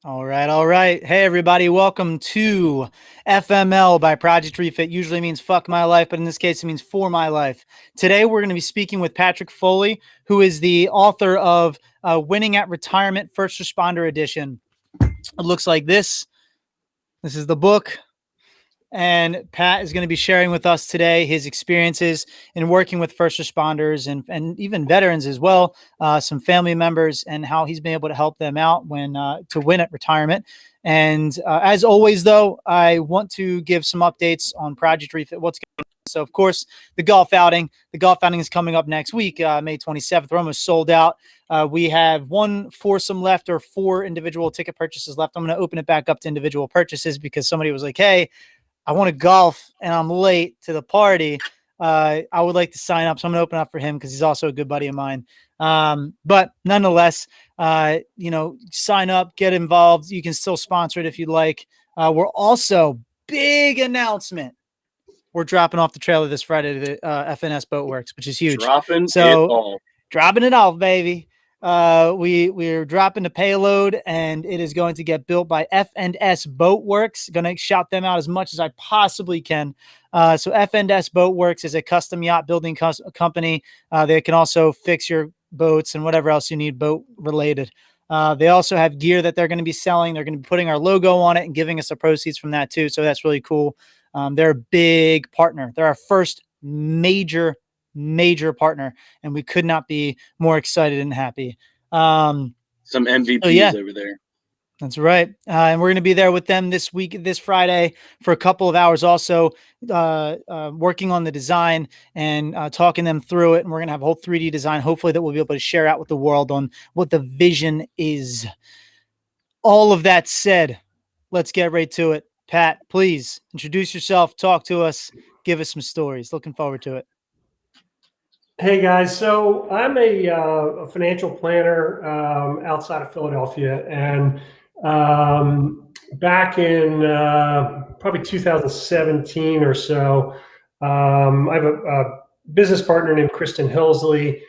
All right, all right. Hey, everybody, welcome to FML by Project Refit. Usually means fuck my life, but in this case, it means for my life. Today, we're going to be speaking with Patrick Foley, who is the author of Winning at Retirement First Responder Edition. It looks like this. This is the book. And Pat is going to be sharing with us today his experiences in working with first responders and even veterans as well, some family members, and how he's been able to help them out when to win at retirement. And as always, though, I want to give some updates on Project Refit. What's going on? So, of course, the golf outing. The golf outing is coming up next week, May 27th. We're almost sold out. We have one foursome left or 4 individual ticket purchases left. I'm going to open it back up to individual purchases because somebody was like, hey, I want to golf and I'm late to the party. I would like to sign up. So I'm going to open up for him because he's also a good buddy of mine. But nonetheless, sign up, get involved. You can still sponsor it if you'd like. We're also, big announcement. We're dropping off the trailer this Friday to the FNS Boatworks, which is huge. Dropping it off, baby. We're dropping the payload, and it is going to get built by F&S Boatworks. Going to shout them out as much as I possibly can. So F&S Boatworks is a custom yacht building company. They can also fix your boats and whatever else you need boat related. They also have gear that they're going to be selling. They're going to be putting our logo on it and giving us the proceeds from that too. So that's really cool. They're a big partner. They're our first major partner, and we could not be more excited and happy. Some MVPs over there. That's right. And we're going to be there with them this Friday for a couple of hours also, working on the design and talking them through it. And we're going to have a whole 3D design, hopefully, that we'll be able to share out with the world on what the vision is. All of that said, let's get right to it. Pat, please introduce yourself, talk to us, give us some stories. Looking forward to it. Hey guys, so I'm a financial planner outside of Philadelphia, and back in probably 2017 or so, I have a business partner named Kristen Hillsley.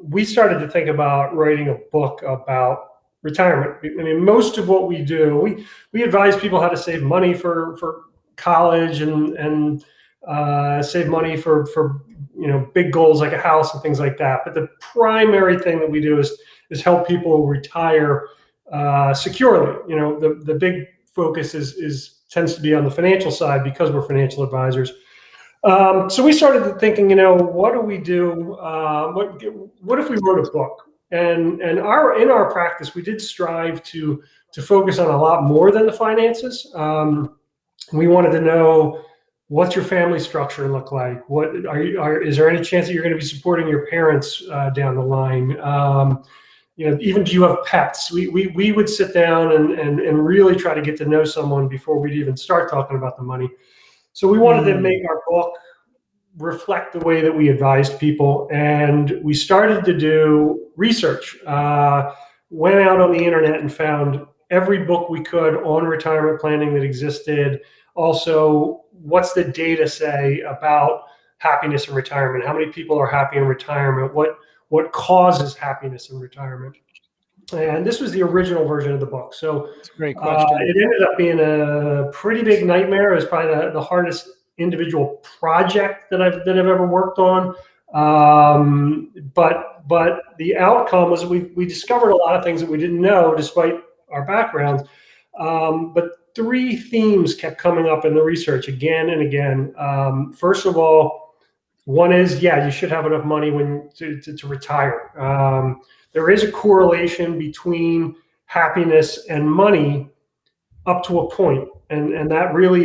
We started to think about writing a book about retirement. I mean, most of what we do, we advise people how to save money for college and save money for big goals like a house and things like that. But the primary thing that we do is help people retire securely. The big focus tends to be on the financial side because we're financial advisors. So we started thinking, what do we do? What if we wrote a book? And in our practice, we did strive to focus on a lot more than the finances. We wanted to know, what's your family structure look like? Is there any chance that you're going to be supporting your parents down the line? Even do you have pets? We would sit down and really try to get to know someone before we'd even start talking about the money. So we wanted to make our book reflect the way that we advised people, and we started to do research. Went out on the internet and found every book we could on retirement planning that existed. Also, what's the data say about happiness in retirement? How many people are happy in retirement? What causes happiness in retirement? And this was the original version of the book. So that's a great question. It ended up being a pretty big nightmare. It was probably the hardest individual project that I've ever worked on. But the outcome was we discovered a lot of things that we didn't know despite our backgrounds. But 3 themes kept coming up in the research again and again. First of all, one is, you should have enough money to retire. There is a correlation between happiness and money up to a point, and that really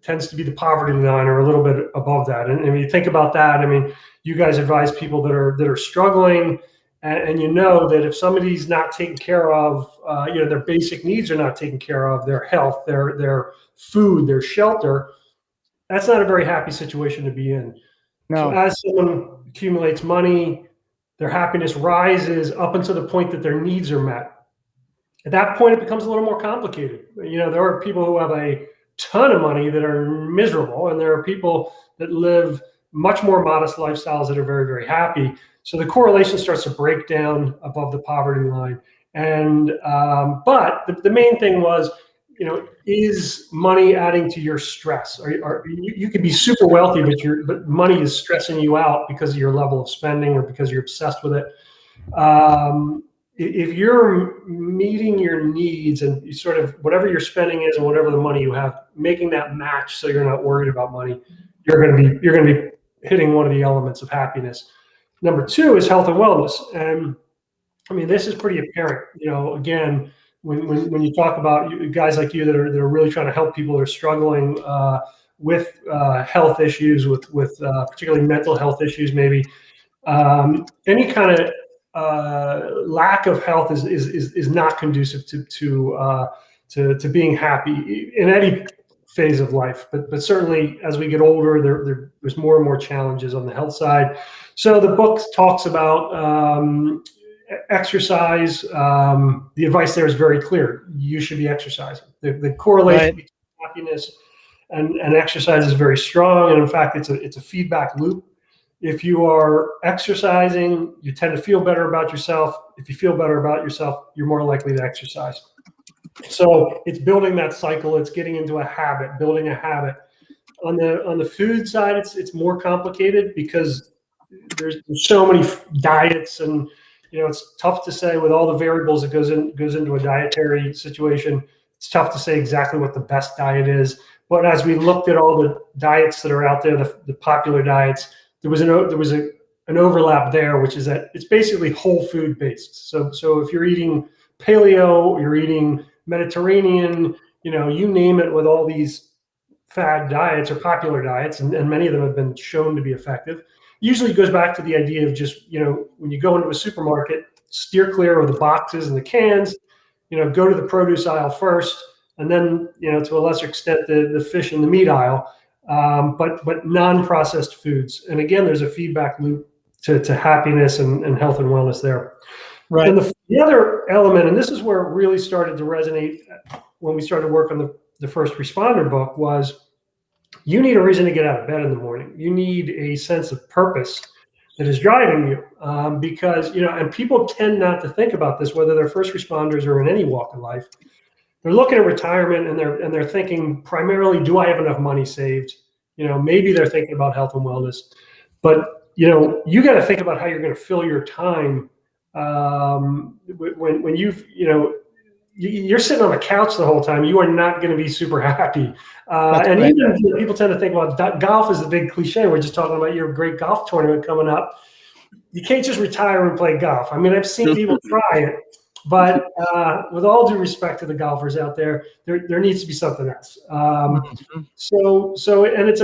tends to be the poverty line or a little bit above that. And when you think about that, I mean, you guys advise people that are struggling, and that if somebody's not taken care of, their basic needs are not taken care of, their health, their food, their shelter, that's not a very happy situation to be in. No. So as someone accumulates money, their happiness rises up until the point that their needs are met. At that point, it becomes a little more complicated. There are people who have a ton of money that are miserable, and there are people that live much more modest lifestyles that are very, very happy. So the correlation starts to break down above the poverty line. And but the main thing was, is money adding to your stress? You could be super wealthy, but money is stressing you out because of your level of spending or because you're obsessed with it. If you're meeting your needs and you sort of whatever your spending is and whatever the money you have, making that match so you're not worried about money, you're going to be hitting one of the elements of happiness. Number two is health and wellness, and I mean this is pretty apparent. Again, when you talk about guys like you that are really trying to help people that are struggling with health issues, with particularly mental health issues, maybe any kind of lack of health is not conducive to being happy in any phase of life, but certainly as we get older, there's more and more challenges on the health side. So the book talks about exercise. The advice there is very clear. You should be exercising. The correlation between happiness and exercise is very strong, and in fact, it's a feedback loop. If you are exercising, you tend to feel better about yourself. If you feel better about yourself, you're more likely to exercise. So it's building that cycle. It's getting into a habit, building a habit. On the food side, it's more complicated because there's so many diets, and it's tough to say with all the variables that goes into a dietary situation. It's tough to say exactly what the best diet is. But as we looked at all the diets that are out there, the popular diets, there was an overlap there, which is that it's basically whole food based. So if you're eating paleo, you're eating Mediterranean, you name it, with all these fad diets or popular diets, and many of them have been shown to be effective. Usually it goes back to the idea of just, when you go into a supermarket, steer clear of the boxes and the cans, go to the produce aisle first, and then, to a lesser extent, the fish and the meat aisle. But non-processed foods. And again, there's a feedback loop to happiness and health and wellness there. Right. And the other element, and this is where it really started to resonate when we started work on the first responder book, was you need a reason to get out of bed in the morning. You need a sense of purpose that is driving you, because, and people tend not to think about this, whether they're first responders or in any walk of life. They're looking at retirement and they're thinking primarily, do I have enough money saved? Maybe they're thinking about health and wellness, but you got to think about how you're going to fill your time when you're sitting on the couch the whole time. You are not going to be super happy. And right. Even people tend to think, well, golf is the big cliche. We're just talking about your great golf tournament coming up. You can't just retire and play golf. I mean, I've seen people try it. But with all due respect to the golfers out there, there needs to be something else. So and it's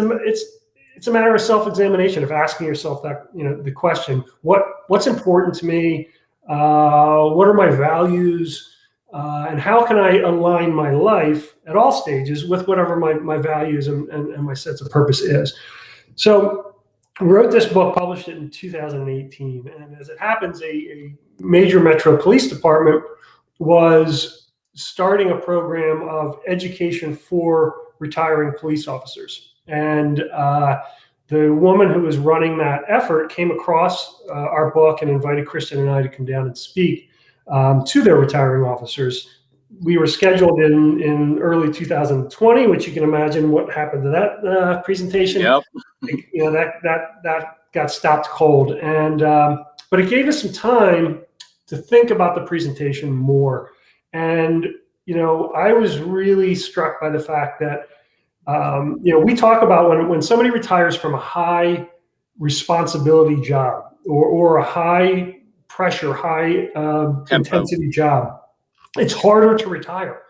a matter of self-examination, of asking yourself that, the question, what's important to me? What are my values? And how can I align my life at all stages with whatever my values and my sense of purpose is? So I wrote this book, published it in 2018, and as it happens, a major metro police department was starting a program of education for retiring police officers. And the woman who was running that effort came across our book and invited Kristen and I to come down and speak to their retiring officers. We were scheduled in early 2020, which you can imagine what happened to that presentation. Yep. That got stopped cold, and but it gave us some time to think about the presentation more. And I was really struck by the fact that we talk about when somebody retires from a high responsibility job or a high pressure, high intensity job. It's harder to retire.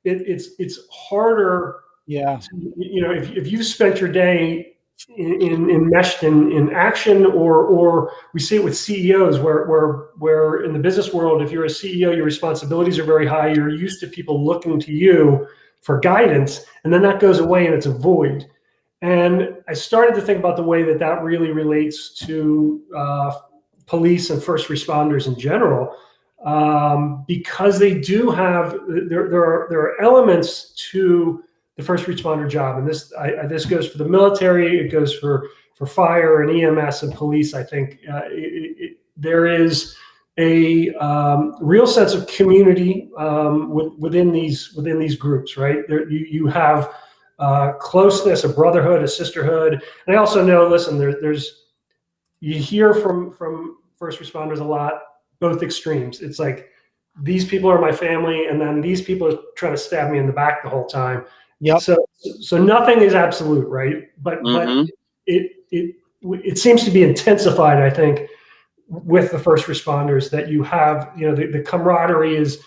It's harder. Yeah. If you spent your day enmeshed in action, or we see it with CEOs where in the business world, if you're a CEO, your responsibilities are very high. You're used to people looking to you for guidance, and then that goes away and it's a void. And I started to think about the way that really relates to police and first responders in general. Because they do have there are elements to the first responder job, and this goes for the military, it goes for fire and EMS and police. I think there is a real sense of community within these groups, right? You have closeness, a brotherhood, a sisterhood. And I also know, listen, you hear from first responders a lot, both extremes. It's like, these people are my family, and then these people are trying to stab me in the back the whole time. Yep. So nothing is absolute, right? But it seems to be intensified, I think, with the first responders, that you have, the camaraderie is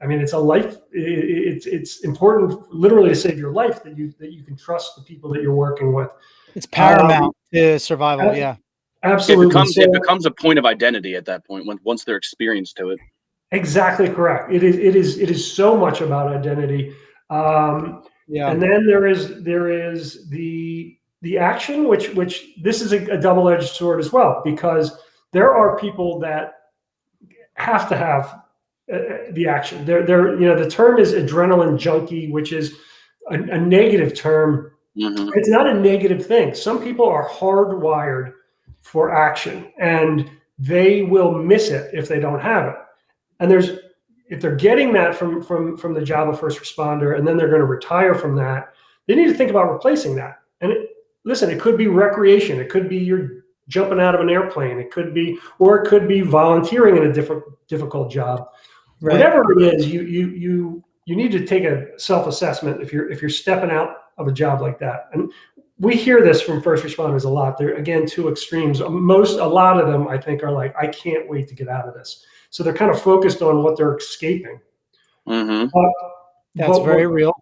I mean, it's a life. It's important, literally, to save your life, that you can trust the people that you're working with. It's paramount to survival. Yeah, absolutely. It becomes a point of identity at that point once they're experienced to it. Exactly correct. It is so much about identity. And then there is the action, which this is a double-edged sword as well, because there are people that have to have the action. The term is adrenaline junkie, which is a negative term. Mm-hmm. It's not a negative thing. Some people are hardwired for action, and they will miss it if they don't have it. And if they're getting that from the job of first responder, and then they're going to retire from that, they need to think about replacing that. And it could be recreation. It could be you're jumping out of an airplane. It could be volunteering in a difficult job. Right. Whatever it is, you need to take a self-assessment if you're stepping out of a job like that. And we hear this from first responders a lot. They're, again, two extremes. A lot of them, I think, are like, I can't wait to get out of this. So they're kind of focused on what they're escaping. Mm-hmm. That's very real.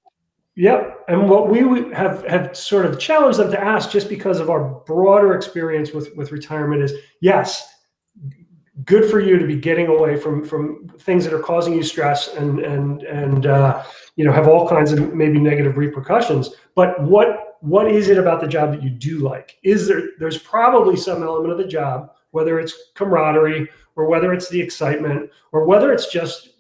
Yep. And what we have sort of challenged them to ask, just because of our broader experience with retirement, is, yes, good for you to be getting away from things that are causing you stress and have all kinds of maybe negative repercussions. But what is it about the job that you do like? There's probably some element of the job, whether it's camaraderie, or whether it's the excitement, or whether it's just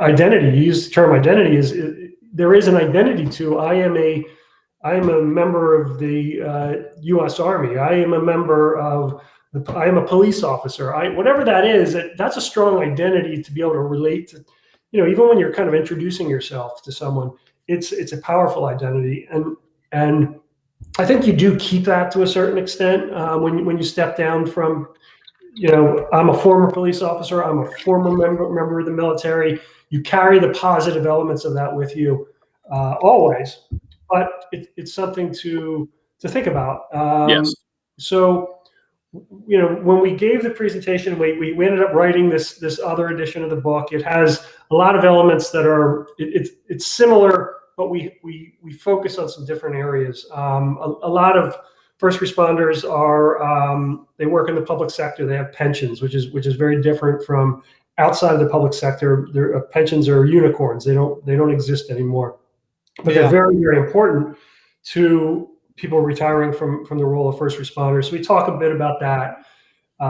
identity. You use the term identity. There is an identity to, I am a member of the U.S. Army. I am a police officer. Whatever that is, that's a strong identity to be able to relate to. Even when you're kind of introducing yourself to someone, it's a powerful identity, and I think you do keep that to a certain extent when you step down from. I'm a former police officer. I'm a former member of the military. You carry the positive elements of that with you always, but it's something to think about. Yes. So, when we gave the presentation, we ended up writing this other edition of the book. It has a lot of elements that are it's similar, but we focus on some different areas. A lot of first responders they work in the public sector. They have pensions, which is very different from outside of the public sector. Their pensions are unicorns. They don't exist anymore, but they're very, very important to people retiring from the role of first responders. So we talk a bit about that.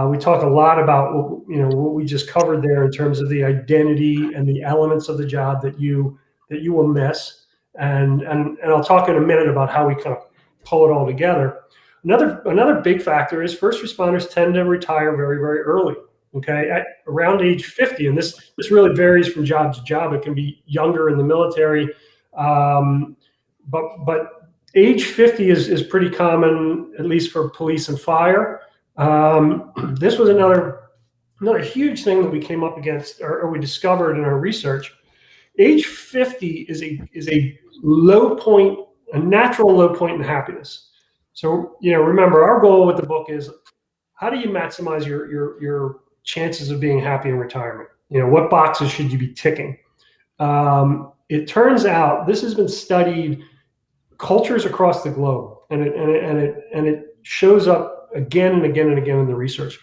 We talk a lot about what we just covered there in terms of the identity and the elements of the job that you will miss. And I'll talk in a minute about how we kind of pull it all together. Another big factor is first responders tend to retire very, very early. Okay, at around age 50, and this really varies from job to job. It can be younger in the military, but age 50 is pretty common, at least for police and fire. This was another huge thing that we came up against, or we discovered in our research. Age 50 is a low point, a natural low point in happiness. So, remember, our goal with the book is, how do you maximize your chances of being happy in retirement? What boxes should you be ticking? It turns out this has been studied cultures across the globe, and it shows up again and again and again in the research.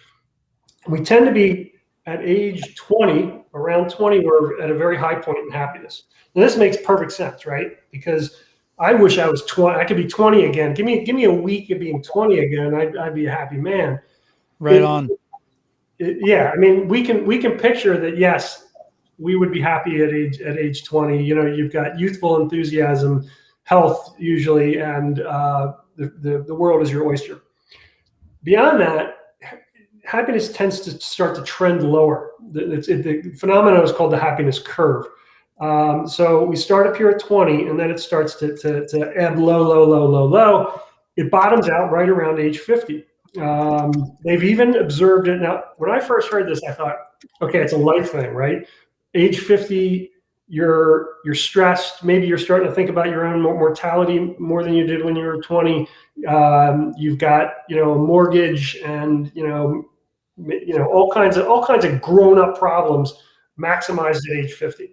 We tend to be at age 20, around 20, we're at a very high point in happiness. And this makes perfect sense, right? Because I wish I was 20. I could be 20 again. Give me a week of being 20 again. I'd be a happy man. Right on. Yeah, I mean, we can picture that. Yes, we would be happy at age 20. You've got youthful enthusiasm, health usually, and the world is your oyster. Beyond that, happiness tends to start to trend lower. The phenomenon is called the happiness curve. So we start up here at 20, and then it starts to ebb low, low, low, low, low. It bottoms out right around age 50. They've even observed it. Now, when I first heard this, I thought, okay, it's a life thing, right? Age 50, you're stressed. Maybe you're starting to think about your own mortality more than you did when you were 20. You've got, a mortgage and, all kinds of grown-up problems maximized at age 50.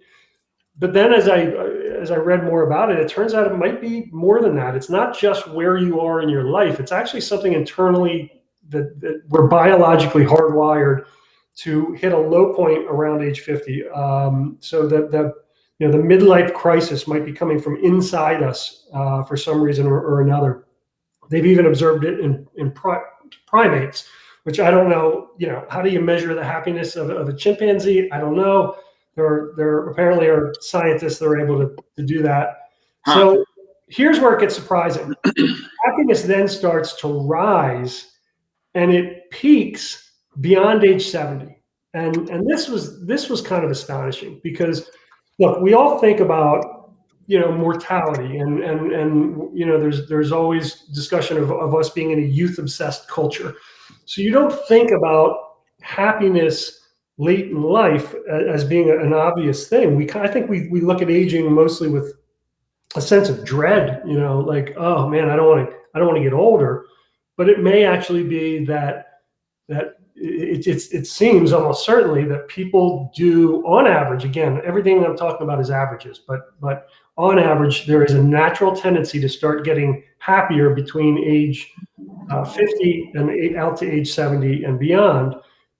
But then as I read more about it, it turns out it might be more than that. It's not just where you are in your life. It's actually something internally that we're biologically hardwired to hit a low point around age 50. So that the midlife crisis might be coming from inside us for some reason or another. They've even observed it in primates, which I don't know. How do you measure the happiness of a chimpanzee? I don't know. There apparently are scientists that are able to do that. Huh. So here's where it gets surprising. Happiness then starts to rise, and it peaks beyond age 70. And this was kind of astonishing because, look, we all think about mortality, and there's always discussion of us being in a youth obsessed culture. So you don't think about happiness late in life as being an obvious thing. I think we look at aging mostly with a sense of dread, like, oh man, I don't want to get older. But it may actually be that it seems almost certainly that people do, on average, again, everything I'm talking about is averages, but on average, there is a natural tendency to start getting happier between age 50 and out to age 70 and beyond.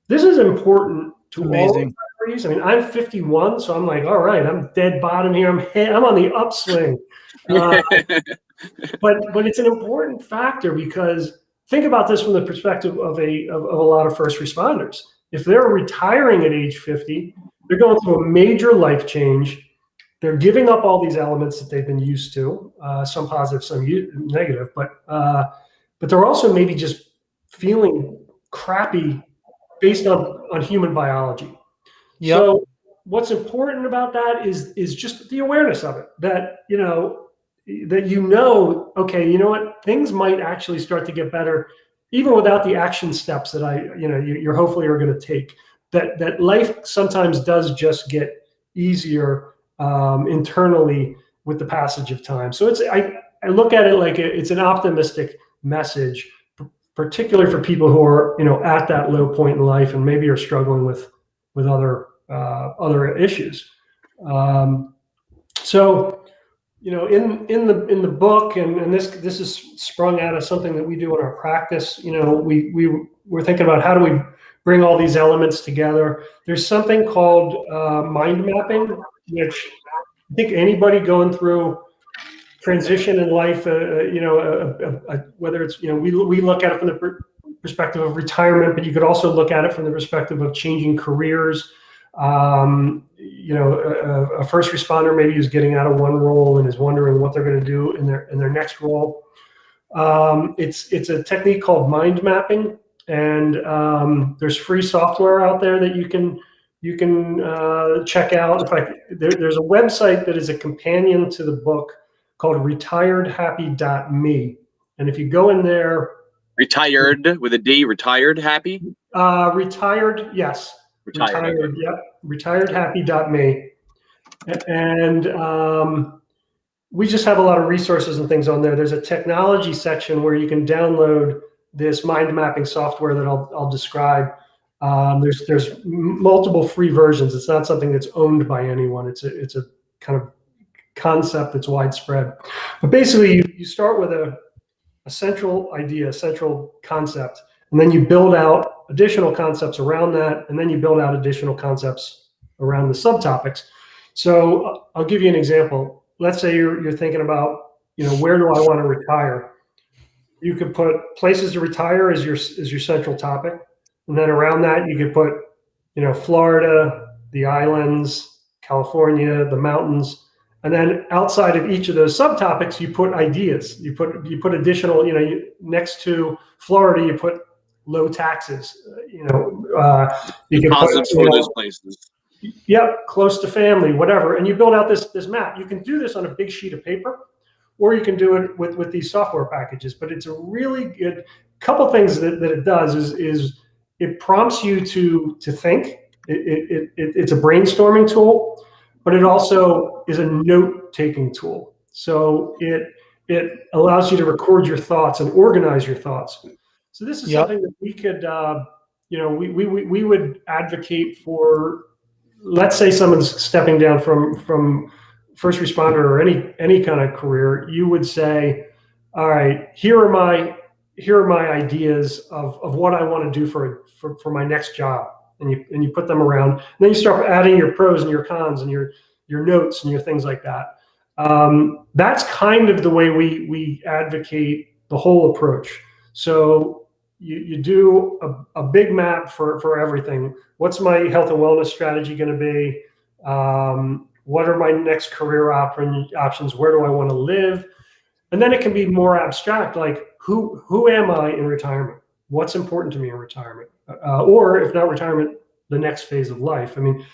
This is important to all parties. I mean, I'm 51, so I'm like, all right, I'm dead bottom here. I'm on the upswing. But it's an important factor because think about this from the perspective of a lot of first responders. If they're retiring at age 50, they're going through a major life change. They're giving up all these elements that they've been used to, some positive, some negative, but they're also maybe just feeling crappy based on human biology. Yep. So what's important about that is just the awareness of it, that okay, you know what, things might actually start to get better even without the action steps that you're hopefully are going to take. That life sometimes does just get easier internally with the passage of time. So I look at it like it's an optimistic message, particularly for people who are at that low point in life and maybe are struggling with other issues. So in the book, and this is sprung out of something that we do in our practice. We're thinking about how do we bring all these elements together. There's something called mind mapping, which I think anybody going through transition in life, whether it's, we look at it from the perspective of retirement, but you could also look at it from the perspective of changing careers. A first responder maybe who's getting out of one role and is wondering what they're going to do in their next role. It's a technique called mind mapping, and there's free software out there that you can check out. In fact, there's a website that is a companion to the book called retiredhappy.me. And if you go in there. Retired with a D, retired happy? Retired, yes. Retired, yep. Retiredhappy.me. And we just have a lot of resources and things on there. There's a technology section where you can download this mind mapping software that I'll describe. There's multiple free versions. It's not something that's owned by anyone. It's a kind of concept that's widespread. But basically, you start with a central idea, a central concept, and then you build out additional concepts around that, and then you build out additional concepts around the subtopics. So I'll give you an example. Let's say you're thinking about, where do I want to retire? You could put places to retire as your central topic, and then around that you could put, Florida, the islands, California, the mountains, and then outside of each of those subtopics, you put ideas. You put additional, next to Florida, you put low taxes. You can Positives for those places. Yep, close to family, whatever. And you build out this map. You can do this on a big sheet of paper, or you can do it with these software packages. But it's a really good couple things that it does is it prompts you to think. It's a brainstorming tool, but it also is a note-taking tool. So it allows you to record your thoughts and organize your thoughts. So this is something that we could, we would advocate for. Let's say someone's stepping down from first responder or any kind of career. You would say, all right, here are my ideas of what I want to do for my next job, and you put them around, and then you start adding your pros and your cons and your notes and your things like that. That's kind of the way we advocate the whole approach. So you do a big map for everything. What's my health and wellness strategy going to be? What are my next career options? Where do I want to live? And then it can be more abstract, like who am I in retirement? What's important to me in retirement? Or if not retirement, the next phase of life. I mean,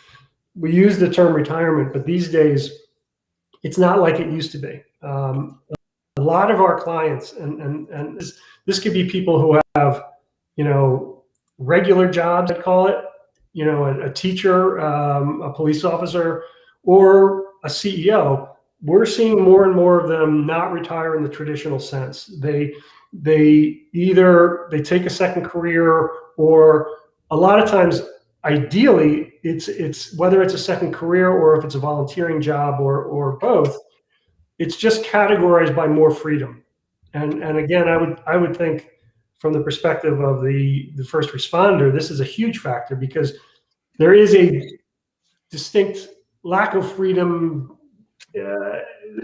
we use the term retirement, but these days it's not like it used to be. A lot of our clients, and this could be people who have, regular jobs, I'd call it, a teacher, a police officer, or a CEO. We're seeing more and more of them not retire in the traditional sense. They either take a second career, or a lot of times, ideally, it's whether it's a second career or if it's a volunteering job or both, it's just categorized by more freedom. And again, I would think from the perspective of the first responder, this is a huge factor because there is a distinct lack of freedom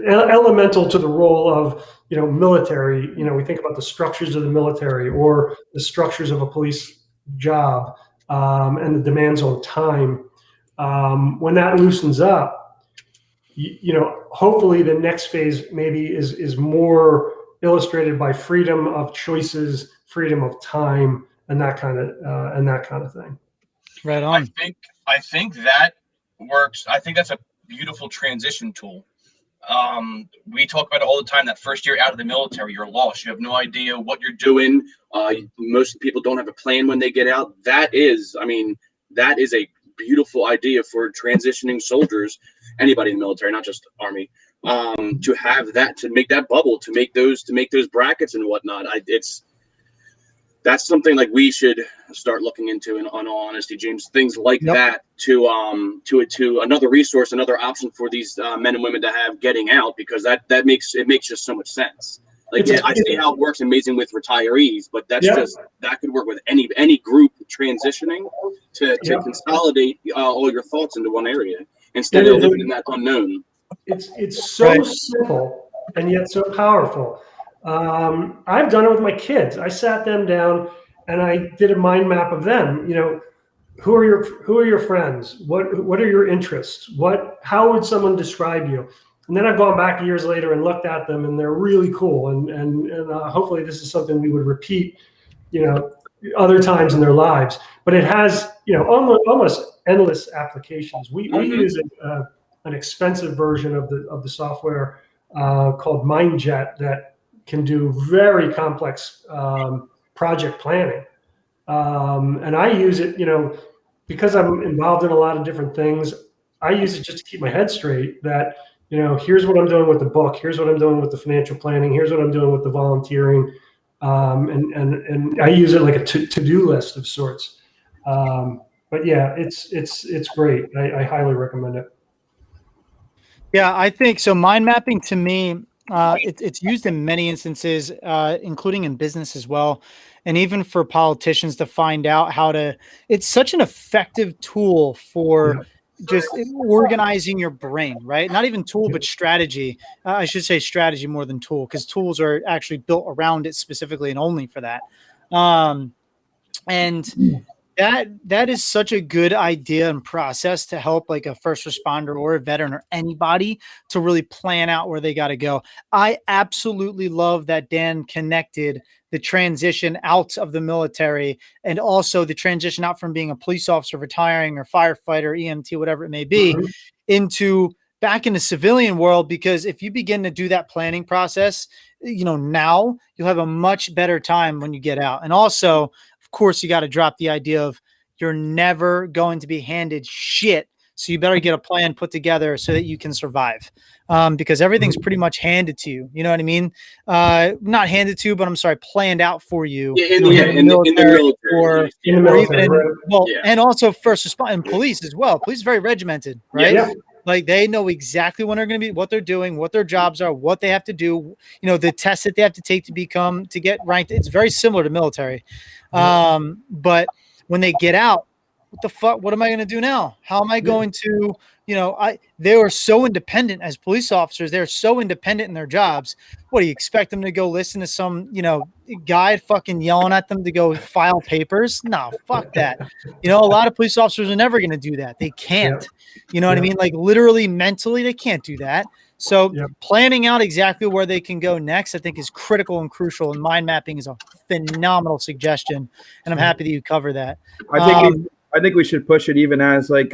elemental to the role of military. We think about the structures of the military or the structures of a police job, and the demands on time. When that loosens up, hopefully the next phase maybe is more illustrated by freedom of choices, freedom of time, and that kind of thing. Right on. I think that works. I think that's a beautiful transition tool. We talk about it all the time. That first year out of the military, you're lost. You have no idea what you're doing. Most people don't have a plan when they get out. That is a beautiful idea for transitioning soldiers, anybody in the military, not just Army, to have that, to make that bubble, to make those brackets and whatnot. That's something like we should start looking into, in all honesty, James. Things like that to another resource, another option for these men and women to have getting out, because that makes just so much sense. Like, I see how it works amazing with retirees, but that could work with any group transitioning to consolidate all your thoughts into one area instead of living in that unknown. It's so simple and yet so powerful. I've done it with my kids. I sat them down and I did a mind map of them. Who are your friends? What are your interests? How would someone describe you? And then I've gone back years later and looked at them, and they're really cool. And hopefully this is something we would repeat, other times in their lives. But it has, almost endless applications. We use an expensive version of the software called MindJet that can do very complex project planning. And I use it, because I'm involved in a lot of different things. I use it just to keep my head straight that, here's what I'm doing with the book. Here's what I'm doing with the financial planning. Here's what I'm doing with the volunteering. And I use it like a to-do list of sorts. But yeah, it's great. I highly recommend it. Yeah, I think so. Mind mapping, to me, it's used in many instances, including in business as well. And even for politicians to find out it's such an effective tool for just organizing your brain, right? Not even tool, but strategy. I should say strategy more than tool, because tools are actually built around it specifically and only for that. And That is such a good idea and process to help like a first responder or a veteran or anybody to really plan out where they got to go. I absolutely love that Dan connected the transition out of the military and also the transition out from being a police officer, retiring, or firefighter, EMT, whatever it may be, into back in the civilian world. Because if you begin to do that planning process, now you'll have a much better time when you get out. And also, of course, you got to drop the idea of you're never going to be handed shit. So you better get a plan put together so that you can survive, because everything's pretty much handed to you. You know what I mean? Not handed to you, but I'm sorry, planned out for you. In the military, or even and also first responder and police as well. Police is very regimented, right? Yeah. Like they know exactly when they're going to be, what they're doing, what their jobs are, what they have to do. The tests that they have to take to get ranked. It's very similar to military, but when they get out, what the fuck? What am I going to do now? How am I going to, they are so independent as police officers. They're so independent in their jobs. What do you expect them to go listen to some, guy fucking yelling at them to go file papers? No, fuck that. A lot of police officers are never going to do that. They can't, you know what I mean? Like literally mentally, they can't do that. So planning out exactly where they can go next, I think is critical and crucial. And mind mapping is a phenomenal suggestion. And I'm happy that you cover that. I think we should push it even as like,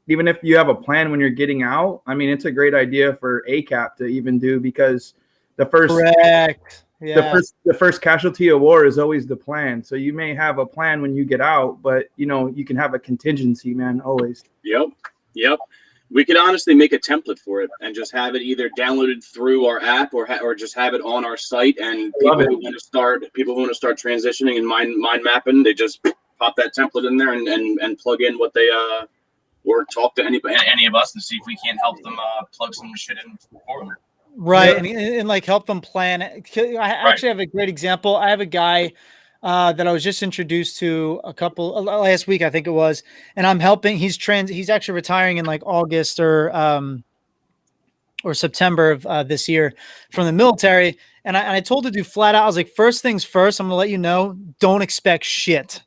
even if you have a plan when you're getting out. I mean, it's a great idea for ACAP to even do, because the first, the first casualty of war is always the plan. So you may have a plan when you get out, but you can have a contingency, man, always. Yep. We could honestly make a template for it and just have it either downloaded through our app or just have it on our site. And people who want to start transitioning and mind mapping, they just pop that template in there and plug in what they or talk to any of us and see if we can't help them plug some shit in for them. Right, and like help them plan. I actually have a great example. I have a guy that I was just introduced to a couple last week, I think it was, and I'm helping. He's actually retiring in like August or September of this year from the military. And I told him to do flat out. I was like, first things first, I'm gonna let you know, don't expect shit.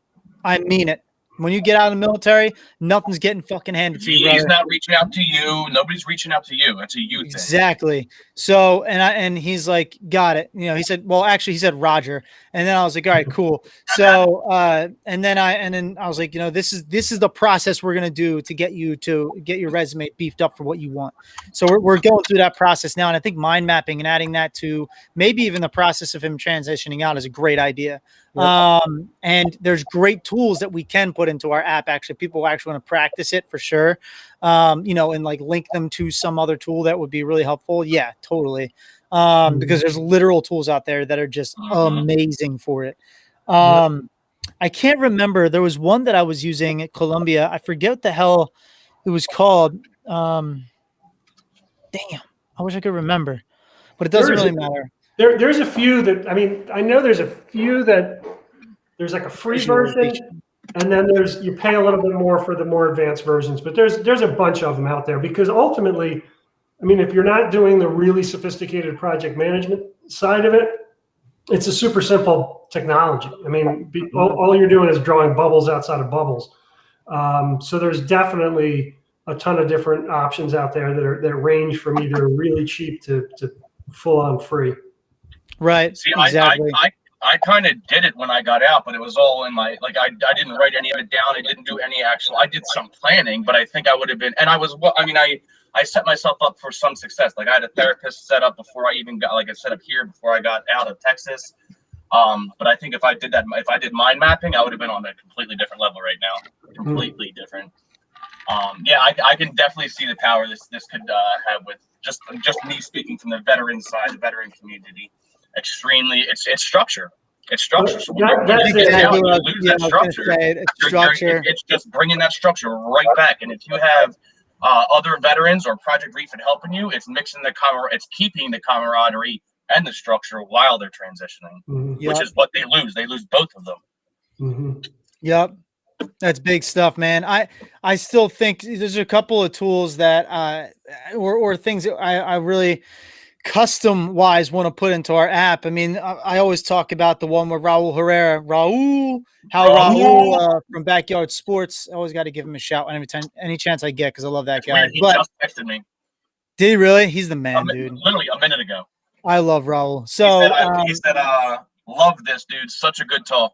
I mean it. When you get out of the military, nothing's getting fucking handed to you. He's not reaching out to you. Nobody's reaching out to you. That's a you thing. Exactly. So, and he's like, got it. He said, well, actually, he said Roger. And then I was like, all right, cool. So, and then I was like, this is the process we're gonna do to get your resume beefed up for what you want. So we're going through that process now, and I think mind mapping and adding that to maybe even the process of him transitioning out is a great idea. And there's great tools that we can put into our app. Actually, people actually want to practice it for sure. And like link them to some other tool that would be really helpful. Yeah, totally. Because there's literal tools out there that are just amazing for it. I can't remember. There was one that I was using at Columbia. I forget what the hell it was called. Damn, I wish I could remember, but it doesn't really matter. There's a few that, I know there's a few that there's like a free version, and then you pay a little bit more for the more advanced versions, but there's a bunch of them out there, because ultimately, if you're not doing the really sophisticated project management side of it, it's a super simple technology. All you're doing is drawing bubbles outside of bubbles. So there's definitely a ton of different options out there that range from either really cheap to full on free. Right. See, exactly. I kind of did it when I got out, but it was all in my, like, I didn't write any of it down. I didn't do any I did some planning, but I think I would have been, and I set myself up for some success. Like I had a therapist set up before I even got, like I set up here before I got out of Texas. But I think if I did mind mapping, I would have been on a completely different level right now. Completely different. I can definitely see the power this could have with just me speaking from the veteran side, the veteran community. Extremely, it's structure. It's structure. So when you get down, you lose that structure. It's just bringing that structure right back. And if you have other veterans or Project Refit helping you, it's it's keeping the camaraderie and the structure while they're transitioning, which is what they lose. They lose both of them. Yep. That's big stuff, man. I still think there's a couple of tools that or things that I really custom wise want to put into our app. I mean, I always talk about the one with Raul from Backyard Sports. I always got to give him a shout any chance I get, because I love that guy. He just texted me. Did he really? He's the man, dude. Literally a minute ago. I love Raul. So he said, love this, dude. Such a good talk.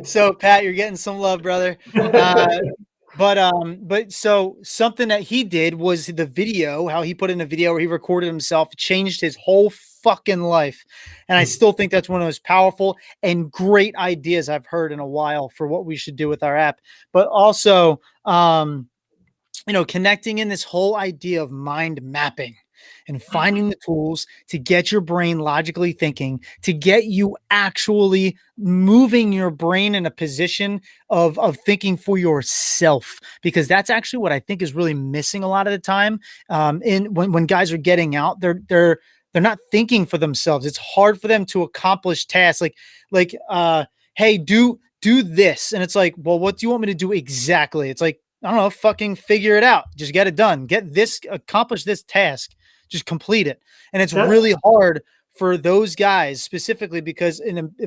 So Pat, you're getting some love, brother. But so something that he did was the video, how he put in a video where he recorded himself, changed his whole fucking life. And I still think that's one of those powerful and great ideas I've heard in a while for what we should do with our app. But also, connecting in this whole idea of mind mapping and finding the tools to get your brain logically thinking, to get you actually moving your brain in a position of thinking for yourself, because that's actually what I think is really missing a lot of the time. When guys are getting out, they're not thinking for themselves. It's hard for them to accomplish tasks like, hey, do this. And it's like, well, what do you want me to do exactly? It's like, I don't know, fucking figure it out. Just get it done. Accomplish this task. Just complete it. And it's really hard for those guys specifically, because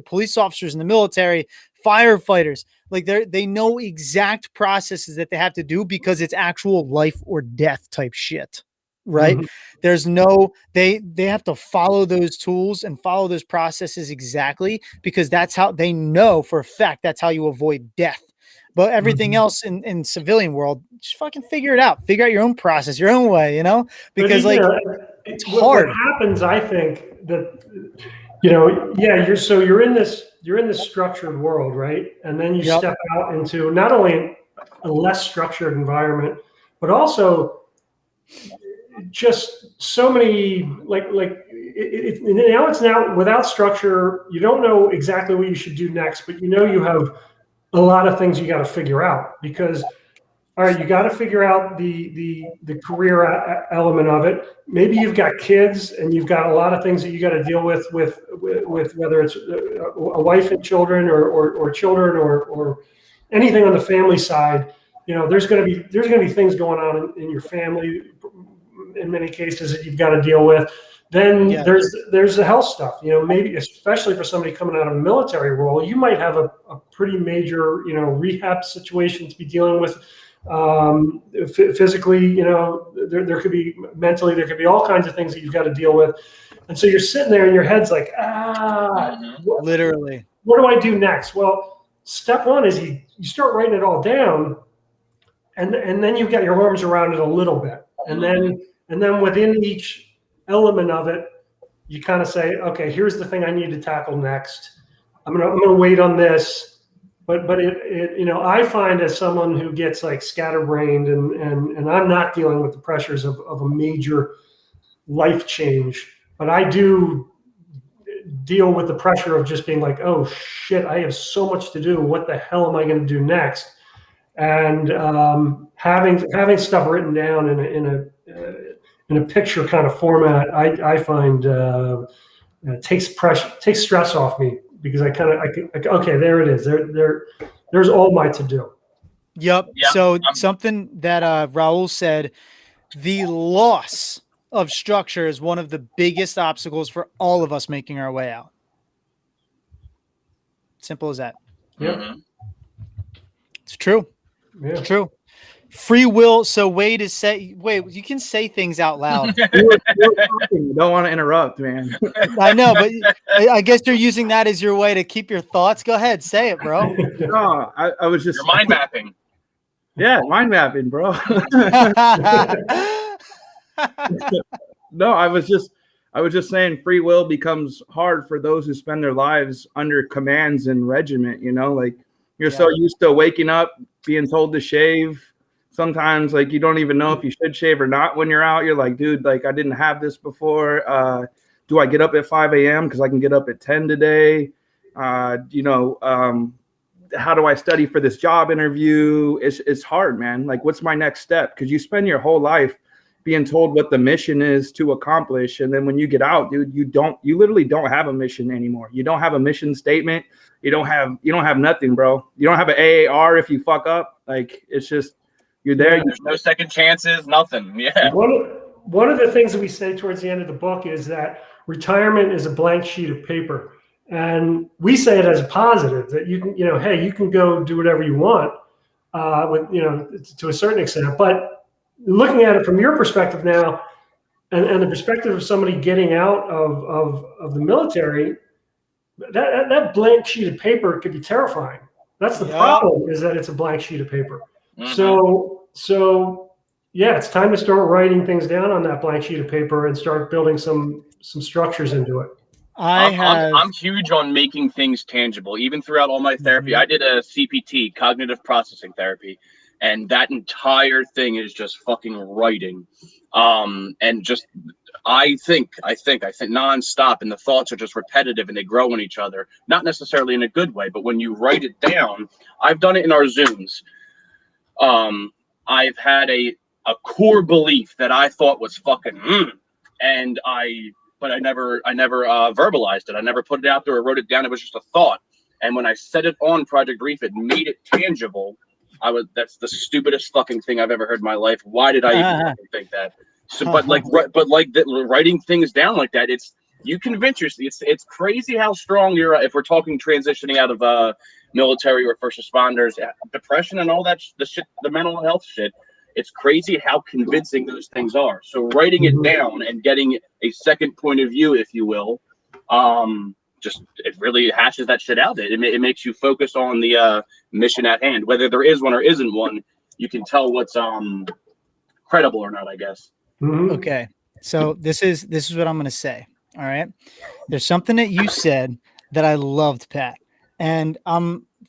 police officers in the military, firefighters, like they know exact processes that they have to do, because it's actual life or death type shit. Right. Mm-hmm. There's they have to follow those tools and follow those processes exactly, because that's how they know for a fact that's how you avoid death. But everything else in civilian world, just fucking figure it out. Figure out your own process, your own way, because it's hard. What happens, I think, that, you're in this structured world, right? And then you step out into not only a less structured environment, but also just so many, it's now without structure. You don't know exactly what you should do next, but you have a lot of things you got to figure out, because, all right, you got to figure out the career element of it. Maybe you've got kids and you've got a lot of things that you got to deal with whether it's a wife and children or children or anything on the family side. There's going to be things going on in your family in many cases that you've got to deal with. Then there's the health stuff, maybe especially for somebody coming out of a military role, you might have a pretty major, rehab situation to be dealing with, physically, there could be mentally, there could be all kinds of things that you've got to deal with. And so you're sitting there and your head's like, literally, what do I do next? Well, step one is you start writing it all down, and then you've got your arms around it a little bit. And then within each element of it, you kind of say, okay, here's the thing I need to tackle next. I'm gonna wait on this, but I find, as someone who gets like scatterbrained and I'm not dealing with the pressures of a major life change, but I do deal with the pressure of just being like, oh shit, I have so much to do. What the hell am I going to do next? And having stuff written down in a picture kind of format, I find takes stress off me, because okay, there it is. There's all my to do. Yep. So something that Raul said, the loss of structure is one of the biggest obstacles for all of us making our way out. Simple as that. Yeah. It's true. Yeah. It's true. Free will. So Wade, you can say things out loud. You don't want to interrupt, man. I know, but I guess you're using that as your way to keep your thoughts. Go ahead, say it, bro. No, I was just your mind mapping. Yeah, mind mapping, bro. No, I was just saying free will becomes hard for those who spend their lives under commands and regiment, like you're so used to waking up, being told to shave. Sometimes like you don't even know if you should shave or not when you're out. You're like, dude, like I didn't have this before. Do I get up at 5 a.m. because I can get up at 10 today? How do I study for this job interview? It's hard, man. Like, what's my next step? Because you spend your whole life being told what the mission is to accomplish. And then when you get out, dude, you literally don't have a mission anymore. You don't have a mission statement. You don't have nothing, bro. You don't have an AAR if you fuck up. Like, it's just, you're there. There's no second chances, nothing. Yeah. One one of the things that we say towards the end of the book is that retirement is a blank sheet of paper. And we say it as a positive, that you can, hey, you can go do whatever you want, to a certain extent. But looking at it from your perspective now, and the perspective of somebody getting out of the military, that blank sheet of paper could be terrifying. That's the problem, is that it's a blank sheet of paper. So yeah, it's time to start writing things down on that blank sheet of paper and start building some structures into it. I'm huge on making things tangible. Even throughout all my therapy, I did a CPT, cognitive processing therapy, and that entire thing is just fucking writing. And just I think nonstop, and the thoughts are just repetitive and they grow on each other. Not necessarily in a good way, but when you write it down, I've done it in our Zooms. I've had a core belief that I thought was fucking, but I never verbalized it. I never put it out there or wrote it down. It was just a thought. And when I set it on Project Refit, made it tangible, that's the stupidest fucking thing I've ever heard in my life. Why did I even think that? So, writing things down like that, you convince yourself. It's crazy how strong you're. If we're talking transitioning out of military or first responders, depression and all that, the mental health shit. It's crazy how convincing those things are. So writing it down and getting a second point of view, if you will, it really hashes that shit out. It makes you focus on the mission at hand, whether there is one or isn't one. You can tell what's credible or not, I guess. Okay, so this is what I'm going to say. All right, there's something that you said that I loved, Pat, and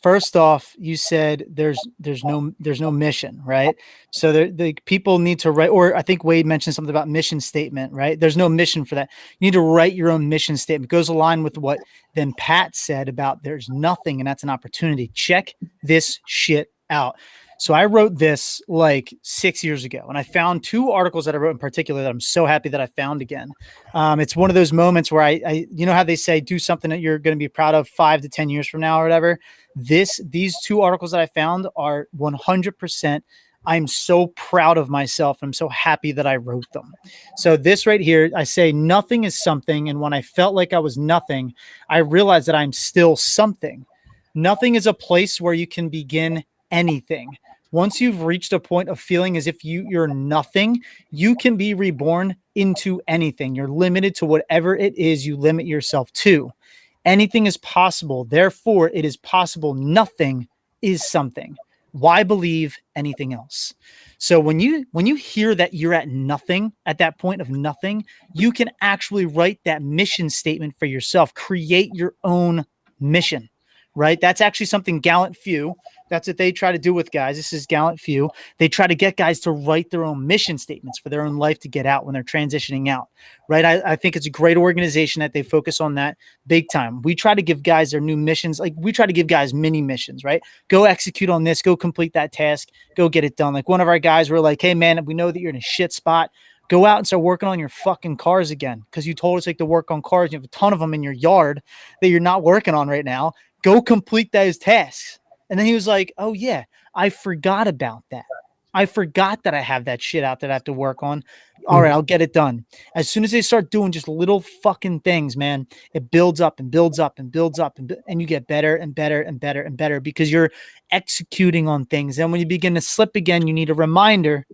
first off, you said there's no mission, right? So the people need to write, or I think Wade mentioned something about mission statement, right? There's no mission for that. You need to write your own mission statement. It goes along with what then Pat said about there's nothing, and that's an opportunity. Check this shit out. So I wrote this like 6 years ago, and I found 2 articles that I wrote in particular that I'm so happy that I found again. It's one of those moments where I you know how they say do something that you're going to be proud of 5 to 10 years from now or whatever. These 2 articles that I found are 100%. I'm so proud of myself. I'm so happy that I wrote them. So this right here, I say nothing is something. And when I felt like I was nothing, I realized that I'm still something. Nothing is a place where you can begin anything. Once you've reached a point of feeling as if you're nothing, you can be reborn into anything. You're limited to whatever it is you limit yourself to. Anything is possible. Therefore, it is possible. Nothing is something. Why believe anything else? So when you hear that you're at nothing, at that point of nothing, you can actually write that mission statement for yourself. Create your own mission, right? That's actually something Gallant Few. That's what they try to do with guys. This is Gallant Few. They try to get guys to write their own mission statements for their own life to get out when they're transitioning out, right? I think it's a great organization that they focus on that big time. We try to give guys their new missions. Like we try to give guys mini missions, right? Go execute on this. Go complete that task. Go get it done. Like one of our guys were like, hey, man, we know that you're in a shit spot. Go out and start working on your fucking cars again because you told us like to work on cars. You have a ton of them in your yard that you're not working on right now. Go complete those tasks. And then he was like, oh, yeah, I forgot about that. I forgot that I have that shit out that I have to work on. All right, I'll get it done. As soon as they start doing just little fucking things, man, it builds up and builds up and builds up. And you get better and better and better and better because you're executing on things. And when you begin to slip again, you need a reminder.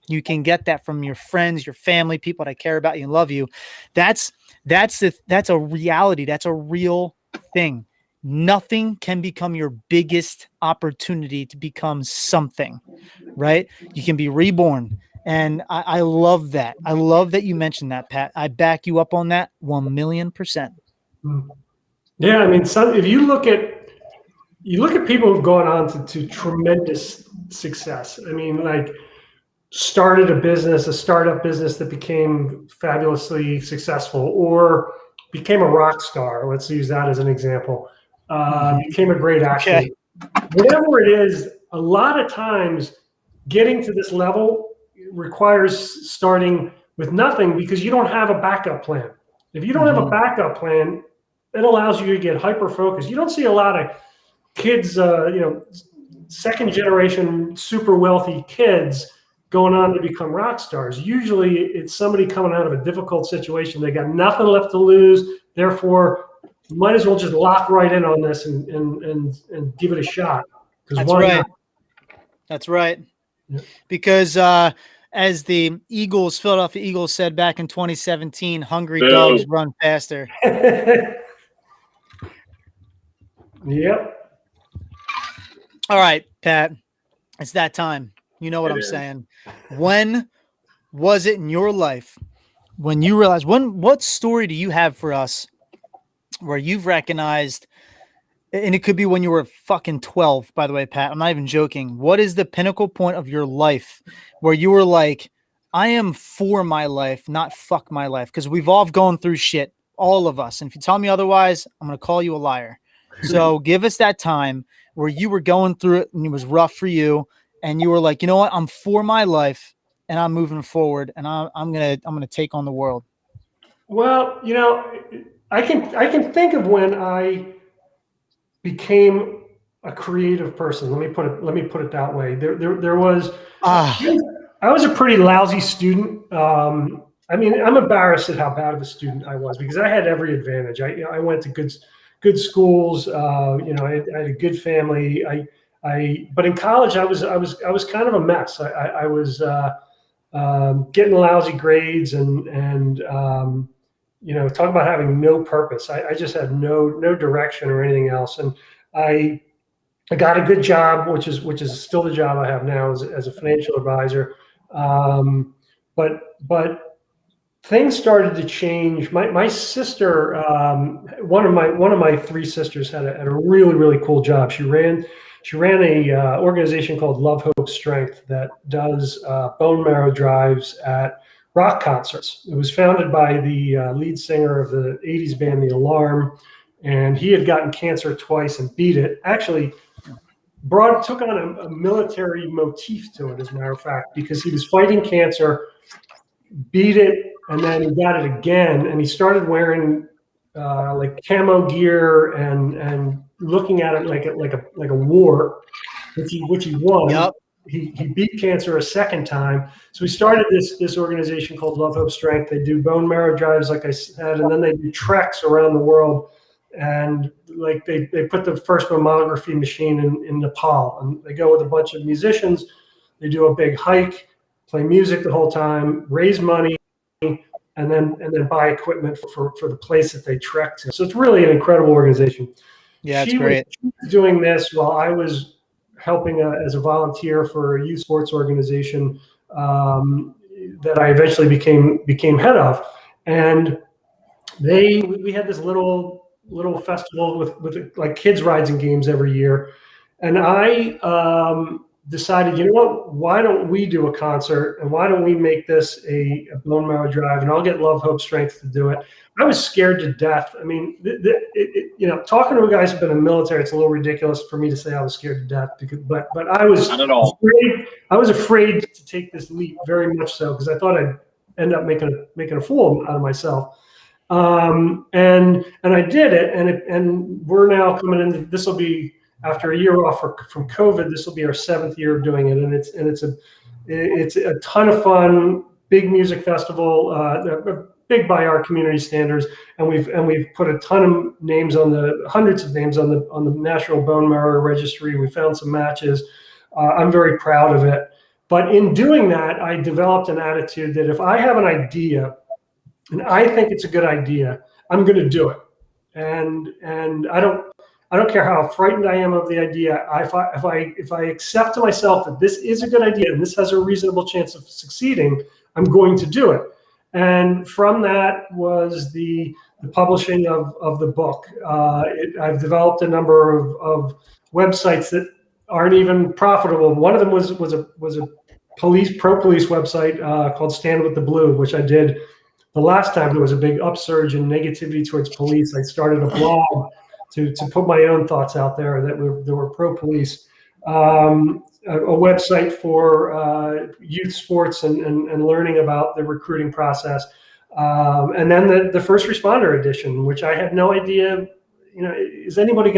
You can get that from your friends, your family, people that care about you and love you. That's a reality. That's a real thing. Nothing can become your biggest opportunity to become something, right? You can be reborn. And I love that. I love that you mentioned that, Pat. I back you up on that 1,000,000%. Yeah. I mean, if you look at people who've gone on to tremendous success. I mean, like started a startup business that became fabulously successful or became a rock star. Let's use that as an example. Became a great actor. Okay. Whatever it is, a lot of times getting to this level requires starting with nothing because you don't have a backup plan. If you don't have a backup plan, it allows you to get hyper-focused. You don't see a lot of kids, second generation, super wealthy kids going on to become rock stars. Usually it's somebody coming out of a difficult situation. They got nothing left to lose. Therefore, might as well just lock right in on this and give it a shot. That's right. That's right. Yeah. Because as the Philadelphia Eagles said back in 2017, hungry dogs run faster. Yep. All right, Pat, it's that time. You know what I'm saying. When was it in your life when you realized, what story do you have for us where you've recognized, and it could be when you were fucking 12, by the way, Pat, I'm not even joking. What is the pinnacle point of your life where you were like, I am for my life, not fuck my life? Because we've all gone through shit, all of us. And if you tell me otherwise, I'm going to call you a liar. So give us that time where you were going through it and it was rough for you. And you were like, you know what? I'm for my life and I'm moving forward and I'm going to take on the world. Well, you know, I can think of when I became a creative person. Let me put it that way. There was, I was a pretty lousy student. I mean, I'm embarrassed at how bad of a student I was because I had every advantage. I went to good schools. You know, I had a good family. But in college, I was kind of a mess. I was getting lousy grades and you know, talk about having no purpose. I just had no direction or anything else. And I got a good job, which is still the job I have now as a financial advisor. But things started to change. My sister, one of my three sisters had a really cool job. She ran a organization called Love, Hope, Strength that does bone marrow drives at rock concerts. It was founded by the lead singer of the 80s band The Alarm, and he had gotten cancer twice and beat it. Actually, took on a military motif to it, as a matter of fact, because he was fighting cancer, beat it, and then he got it again, and he started wearing like camo gear and looking at it like a war, which he won. Yep. He beat cancer a second time. So we started this organization called Love, Hope, Strength. They do bone marrow drives, like I said, and then they do treks around the world. And like they put the first mammography machine in Nepal, and they go with a bunch of musicians. They do a big hike, play music the whole time, raise money, and then buy equipment for the place that they trek to. So it's really an incredible organization. Yeah, it's great. She was doing this while I was helping as a volunteer for a youth sports organization that I eventually became head of. And we had this little festival with like kids rides and games every year. And I decided, you know what, why don't we do a concert and why don't we make this a bone marrow drive, and I'll get Love, Hope, Strength to do it. I was scared to death. I mean, you know, talking to guys who've been in the military, it's a little ridiculous for me to say I was scared to death, but I was not at all. I was afraid to take this leap, very much so, because I thought I'd end up making a fool out of myself. And I did it, and we're now coming into, this will be after a year off from COVID. This will be our 7th year of doing it, and it's a ton of fun. Big music festival, big by our community standards, and we've put a ton of names hundreds of names on the National Bone Marrow Registry. We found some matches. I'm very proud of it. But in doing that, I developed an attitude that if I have an idea and I think it's a good idea, I'm going to do it. And I don't care how frightened I am of the idea. If I accept to myself that this is a good idea and this has a reasonable chance of succeeding, I'm going to do it. And from that was the publishing of the book. I've developed a number of websites that aren't even profitable. One of them was a pro police website called Stand with the Blue, which I did the last time there was a big upsurge in negativity towards police. I started a blog to put my own thoughts out there that were pro police. A website for youth sports and learning about the recruiting process. And then the first responder edition, which I had no idea, you know, is anybody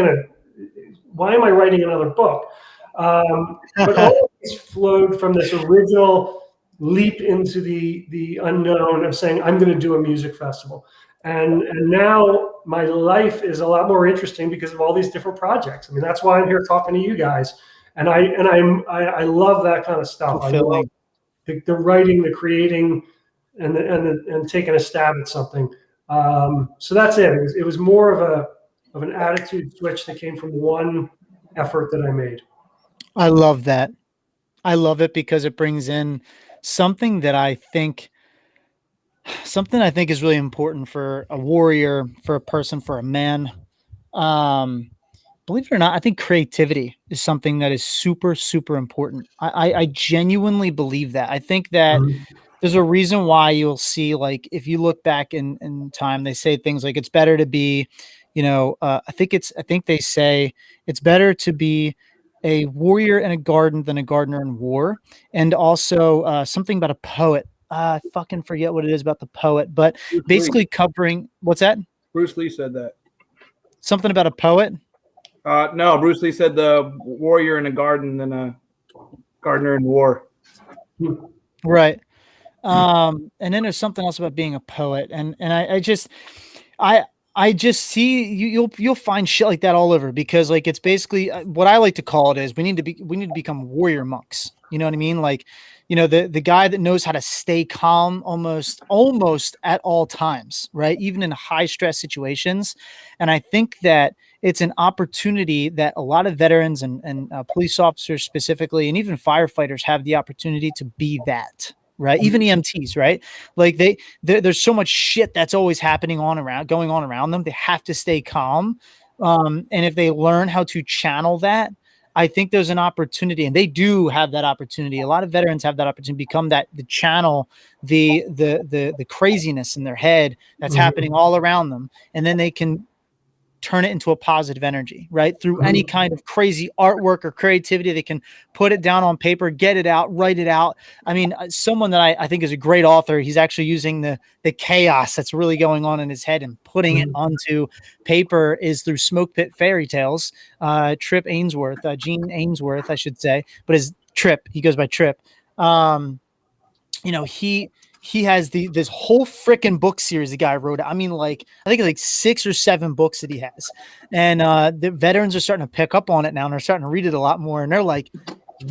why am I writing another book? But all of this flowed from this original leap into the unknown of saying, I'm going to do a music festival. And now my life is a lot more interesting because of all these different projects. I mean, that's why I'm here talking to you guys. And I love that kind of stuff. I love the writing, the creating, and taking a stab at something. So that's it. It was more of an attitude switch that came from one effort that I made. I love that. I love it because it brings in something that I think is really important for a warrior, for a person, for a man. Believe it or not, I think creativity is something that is super, super important. I genuinely believe that. I think that there's a reason why you'll see, like, if you look back in time, they say things like it's better to be, I think they say it's better to be a warrior in a garden than a gardener in war. And also something about a poet. I fucking forget what it is about the poet, but Bruce basically Lee. covering, what's that? Bruce Lee said that. Something about a poet? No, Bruce Lee said the warrior in a garden than a gardener in war. Right. And then there's something else about being a poet. And I just see you'll find shit like that all over, because like, it's basically what I like to call it is we need to become warrior monks. You know what I mean? Like, the guy that knows how to stay calm almost at all times, right? Even in high stress situations. And I think that it's an opportunity that a lot of veterans and police officers specifically, and even firefighters have the opportunity to be that. Right. Even EMTs, right? Like there's so much shit that's always going on around them. They have to stay calm. And if they learn how to channel that, I think there's an opportunity, and they do have that opportunity. A lot of veterans have that opportunity to become the channel, the craziness in their head that's happening all around them. And then they can turn it into a positive energy, right? Through any kind of crazy artwork or creativity, they can put it down on paper, get it out, write it out. I mean, someone that I think is a great author, he's actually using the chaos that's really going on in his head and putting it onto paper is through Smoke Pit Fairy Tales. Trip Ainsworth, Gene Ainsworth, I should say, but his Trip, he goes by Trip. He has this whole freaking book series the guy wrote. I mean, like, I think it's like 6 or 7 books that he has. And the veterans are starting to pick up on it now, and they're starting to read it a lot more. And they're like,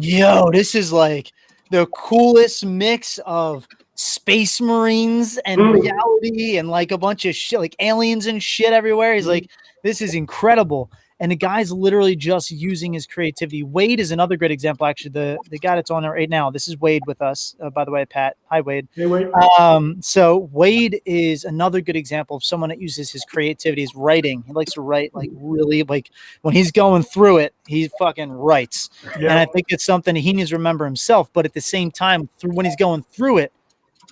yo, this is like the coolest mix of Space Marines and reality and like a bunch of shit, like aliens and shit everywhere. He's like, this is incredible. And the guy's literally just using his creativity. Wade is another great example, actually. The guy that's on there right now. This is Wade with us, by the way, Pat. Hi, Wade. Hey, Wade. So Wade is another good example of someone that uses his creativity, his writing. He likes to write, like, really, like, when he's going through it, he fucking writes. Yeah. And I think it's something he needs to remember himself. But at the same time, when he's going through it,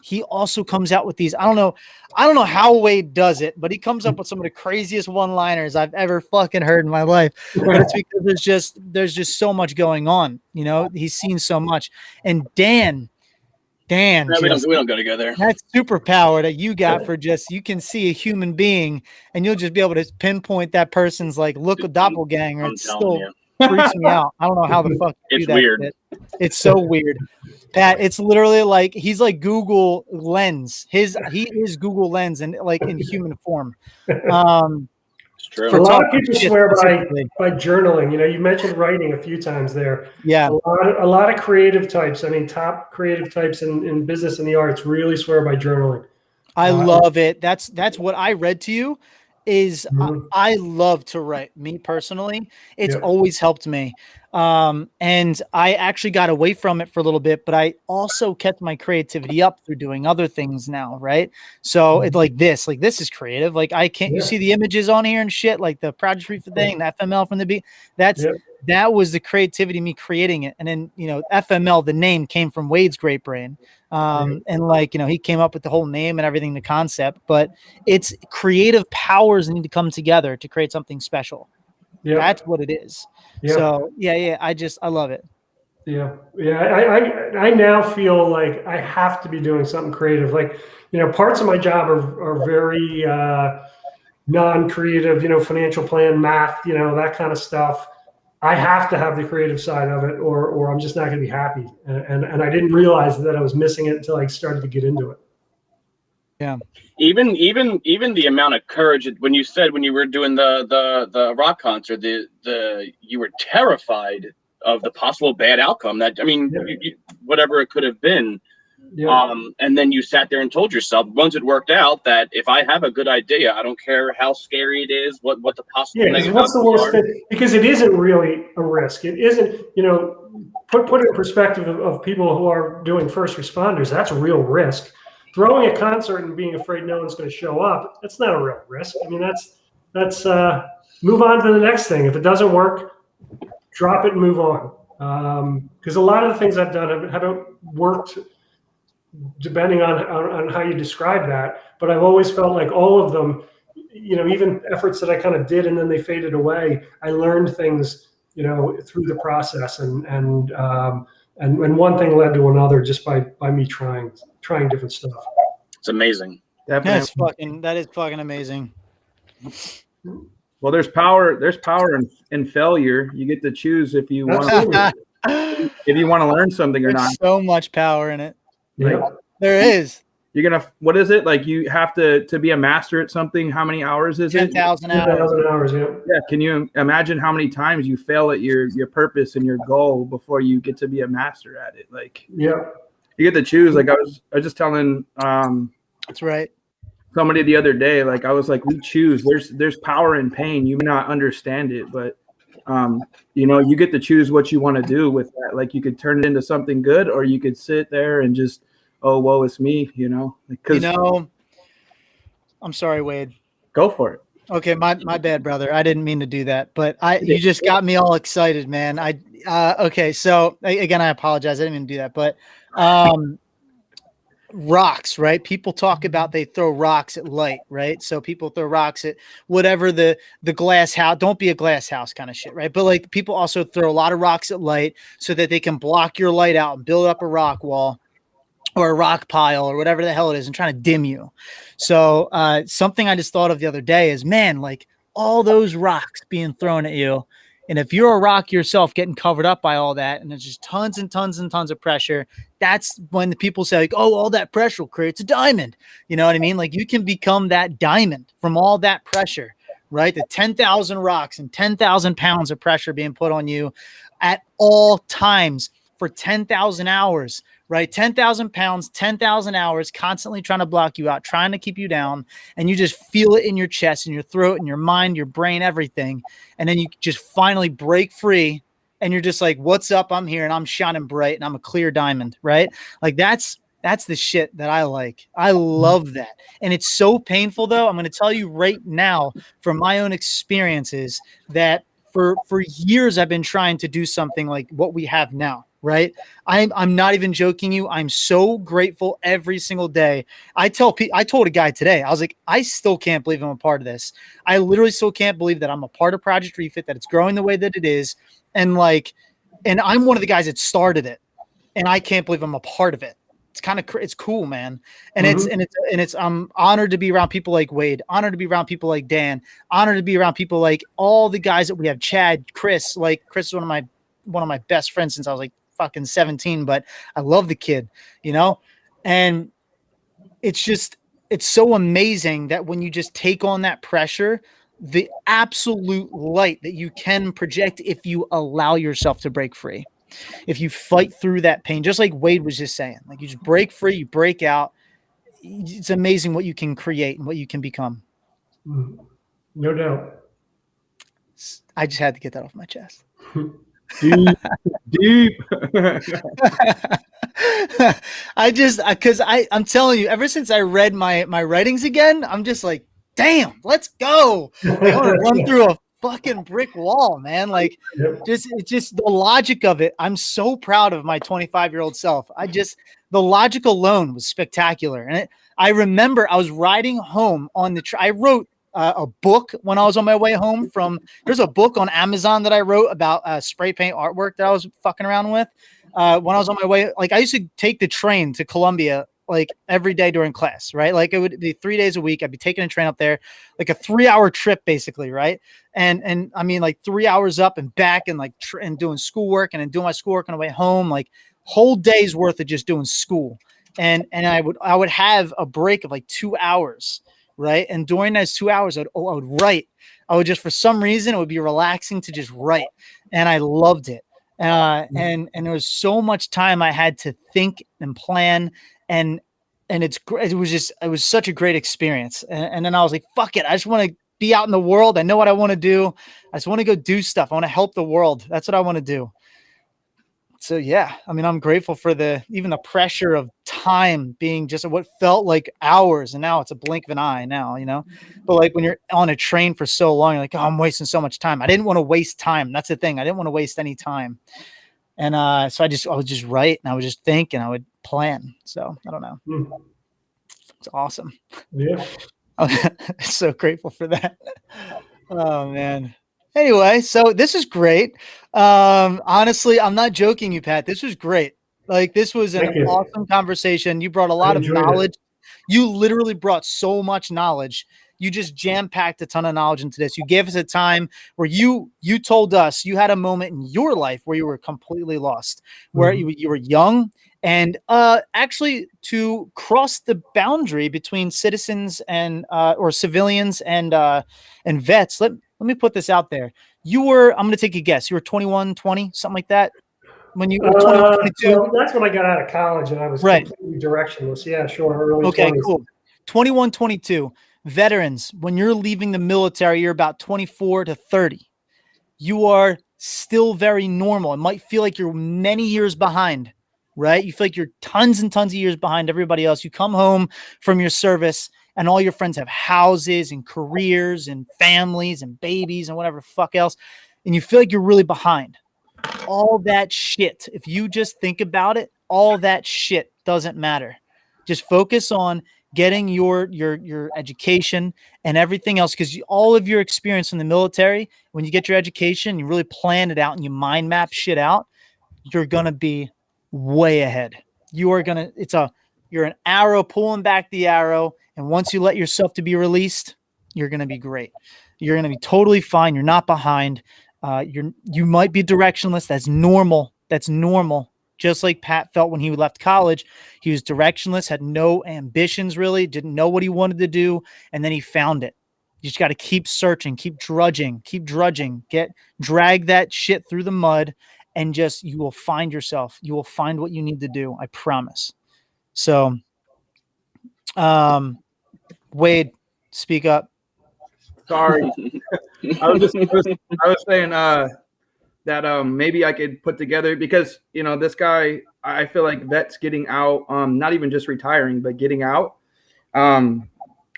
he also comes out with these. I don't know how Wade does it, but he comes up with some of the craziest one-liners I've ever fucking heard in my life. But it's because there's just so much going on. He's seen so much. And Dan, no, we don't go together. That superpower that you got for you can see a human being and you'll just be able to pinpoint that person's like look of doppelganger. It still freaks me out. I don't know how the fuck you do that weird. shit. It's so weird. Pat, it's literally like he's like Google Lens. He is Google Lens and like in human form. It's true. A lot of people swear by journaling. You mentioned writing a few times there. Yeah. A lot of creative types. I mean, top creative types in business and the arts really swear by journaling. I love it. That's what I read to you. I love to write. Me personally, it's always helped me. And I actually got away from it for a little bit, but I also kept my creativity up through doing other things now. Right. So it's like this is creative. Like you see the images on here and shit, like the Project Refit thing, the FML from the beat. That was the creativity, me creating it. And then, FML, the name came from Wade's great brain. And like, he came up with the whole name and everything, the concept, but it's creative powers need to come together to create something special. Yeah. That's what it is. Yeah. So I love it. Yeah. I now feel like I have to be doing something creative. Like, parts of my job are very non-creative, financial plan, math, that kind of stuff. I have to have the creative side of it, or I'm just not going to be happy. And I didn't realize that I was missing it until I started to get into it. Yeah. Even the amount of courage when you said when you were doing the rock concert, you were terrified of the possible bad outcome. That, I mean, whatever it could have been. Yeah. And then you sat there and told yourself, once it worked out, that if I have a good idea, I don't care how scary it is, what the possible negative what's the worst are. thing? Because it isn't really a risk. It isn't, put it in perspective of people who are doing first responders. That's a real risk. Throwing a concert and being afraid no one's going to show up, that's not a real risk. I mean, that's move on to the next thing. If it doesn't work, drop it and move on. Because a lot of the things I've done haven't worked, depending on how you describe that. But I've always felt like all of them, even efforts that I kind of did and then they faded away, I learned things, through the process, and one thing led to another just by me trying different stuff. It's amazing. Definitely. That is fucking amazing. Well, there's power in failure. You get to choose if you want to learn something or not. So much power in it. Yeah. There is. You're gonna, what is it? Like, you have to be a master at something. How many hours is it? 10,000 hours. 10,000 hours, yeah. Yeah. Can you imagine how many times you fail at your purpose and your goal before you get to be a master at it? Like, yeah, you get to choose. Like, I was just telling that's right, somebody the other day, like, I was like, we choose. There's power in pain. You may not understand it, but you get to choose what you want to do with that. Like, you could turn it into something good, or you could sit there and just, oh, woe is me, because I'm sorry, Wade. Go for it. Okay, my bad, brother. I didn't mean to do that, but you just got me all excited, man. Okay, so again, I apologize. I didn't mean to do that, but rocks, right? People talk about they throw rocks at light, right? So people throw rocks at whatever the glass house. Don't be a glass house kind of shit, right? But like, people also throw a lot of rocks at light so that they can block your light out and build up a rock wall or a rock pile or whatever the hell it is, and trying to dim you. So something I just thought of the other day is, man, like, all those rocks being thrown at you, and if you're a rock yourself getting covered up by all that, and there's just tons and tons and tons of pressure, that's when the people say, like, oh, all that pressure creates a diamond. You know what I mean? Like, you can become that diamond from all that pressure, right? The 10,000 rocks and 10,000 pounds of pressure being put on you at all times for 10,000 hours, right? 10,000 pounds, 10,000 hours, constantly trying to block you out, trying to keep you down. And you just feel it in your chest and your throat and your mind, your brain, everything. And then you just finally break free and you're just like, what's up? I'm here and I'm shining bright and I'm a clear diamond, right? Like, that's the shit that I like. I love that. And it's so painful, though. I'm going to tell you right now from my own experiences that for years I've been trying to do something like what we have now. Right. I'm not even joking you. I'm so grateful every single day. I told a guy today, I was like, I still can't believe I'm a part of this. I literally still can't believe that I'm a part of Project Refit, that it's growing the way that it is. And I'm one of the guys that started it, and I can't believe I'm a part of it. It's kind of, it's cool, man. And it's I'm honored to be around people like Wade, honored to be around people like Dan, honored to be around people like all the guys that we have, Chad, Chris. Like, Chris is one of my best friends since I was like fucking 17, but I love the kid, and it's so amazing that when you just take on that pressure, the absolute light that you can project if you allow yourself to break free, if you fight through that pain, just like Wade was just saying, like, you just break free, you break out. It's amazing what you can create and what you can become. No doubt. I just had to get that off my chest. Deep. I'm telling you, ever since I read my writings again, I'm just like, damn, let's go. I want to run through a fucking brick wall, man. Like, it's just the logic of it. I'm so proud of my 25-year-old self. The logic alone was spectacular. And I remember I was riding home on I wrote a book when I was on my way home there's a book on Amazon that I wrote about spray paint artwork that I was fucking around with when I was on my way. Like, I used to take the train to Columbia like every day during class, right? Like it would be 3 days a week. I'd be taking a train up there, like a 3-hour trip basically, right? And I mean, like 3 hours up and back, and like and doing schoolwork, and then doing my schoolwork on the way home, like whole day's worth of just doing school. And I would have a break of like 2 hours, right? And during those 2 hours, I would write. I would just, for some reason, it would be relaxing to just write, and I loved it. And there was so much time I had to think and plan, and it was such a great experience. And then I was like, fuck it, I just want to be out in the world. I know what I want to do. I just want to go do stuff. I want to help the world. That's what I want to do. So yeah, I mean, I'm grateful for even the pressure of time being just what felt like hours, and now it's a blink of an eye now, you know. But like when you're on a train for so long, you're like, oh, I'm wasting so much time. I didn't want to waste time. That's the thing. I didn't want to waste any time. And so I would just write, and I would just think, and I would plan. So I don't know. It's awesome. Yeah. I'm so grateful for that. Oh man. Anyway, so this is great. Honestly, I'm not joking you, Pat. This was great. Like, this was an awesome conversation. You brought a lot of knowledge. You literally brought so much knowledge. You just jam-packed a ton of knowledge into this. You gave us a time where you told us you had a moment in your life where you were completely lost, where you were young, and actually to cross the boundary between citizens and or civilians and vets. Let me put this out there. I'm going to take a guess. You were 21, 20, something like that. When you were 21, 22? Well, that's when I got out of college and I was completely directionless. Yeah, sure. Early okay, 20s. Cool. 21, 22. Veterans, when you're leaving the military, you're about 24 to 30. You are still very normal. It might feel like you're many years behind, right? You feel like you're tons and tons of years behind everybody else. You come home from your service, and all your friends have houses and careers and families and babies and whatever the fuck else. And you feel like you're really behind. All that shit, if you just think about it, all that shit doesn't matter. Just focus on getting your education and everything else, because all of your experience in the military, when you get your education, you really plan it out and you mind map shit out, you're going to be way ahead. You're an arrow pulling back the arrow. And once you let yourself to be released, you're going to be great. You're going to be totally fine. You're not behind. You might be directionless. That's normal. That's normal. Just like Pat felt when he left college. He was directionless, had no ambitions really, didn't know what he wanted to do, and then he found it. You just got to keep searching, keep drudging, drag that shit through the mud, and you will find yourself. You will find what you need to do. I promise. So, Wade, speak up. Sorry. I was saying that maybe I could put together, because this guy, I feel like vets getting out, not even just retiring, but getting out,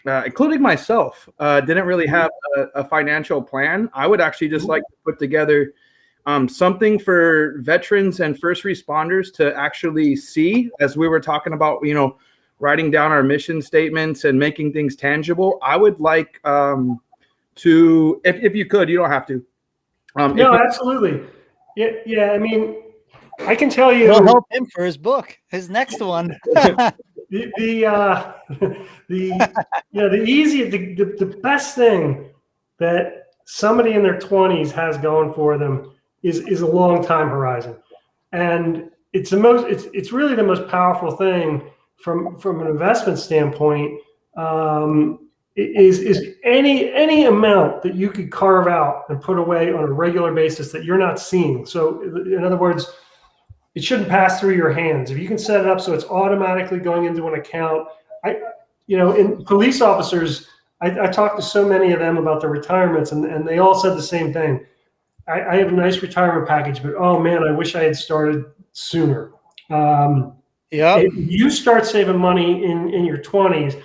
including myself, didn't really have a financial plan. I would actually just like to put together something for veterans and first responders to actually see, as we were talking about, writing down our mission statements and making things tangible. I would like to, if you could, you don't have to. No, absolutely. Yeah. I mean, I can tell you. We'll help him for his book, his next one. the best thing that somebody in their 20s has going for them is a long time horizon, and it's really the most powerful thing from an investment standpoint. Is any amount that you could carve out and put away on a regular basis that you're not seeing. So in other words, it shouldn't pass through your hands. If you can set it up so it's automatically going into an account. In police officers, I talked to so many of them about their retirements, and they all said the same thing. I have a nice retirement package, but oh man, I wish I had started sooner. If you start saving money in your 20s,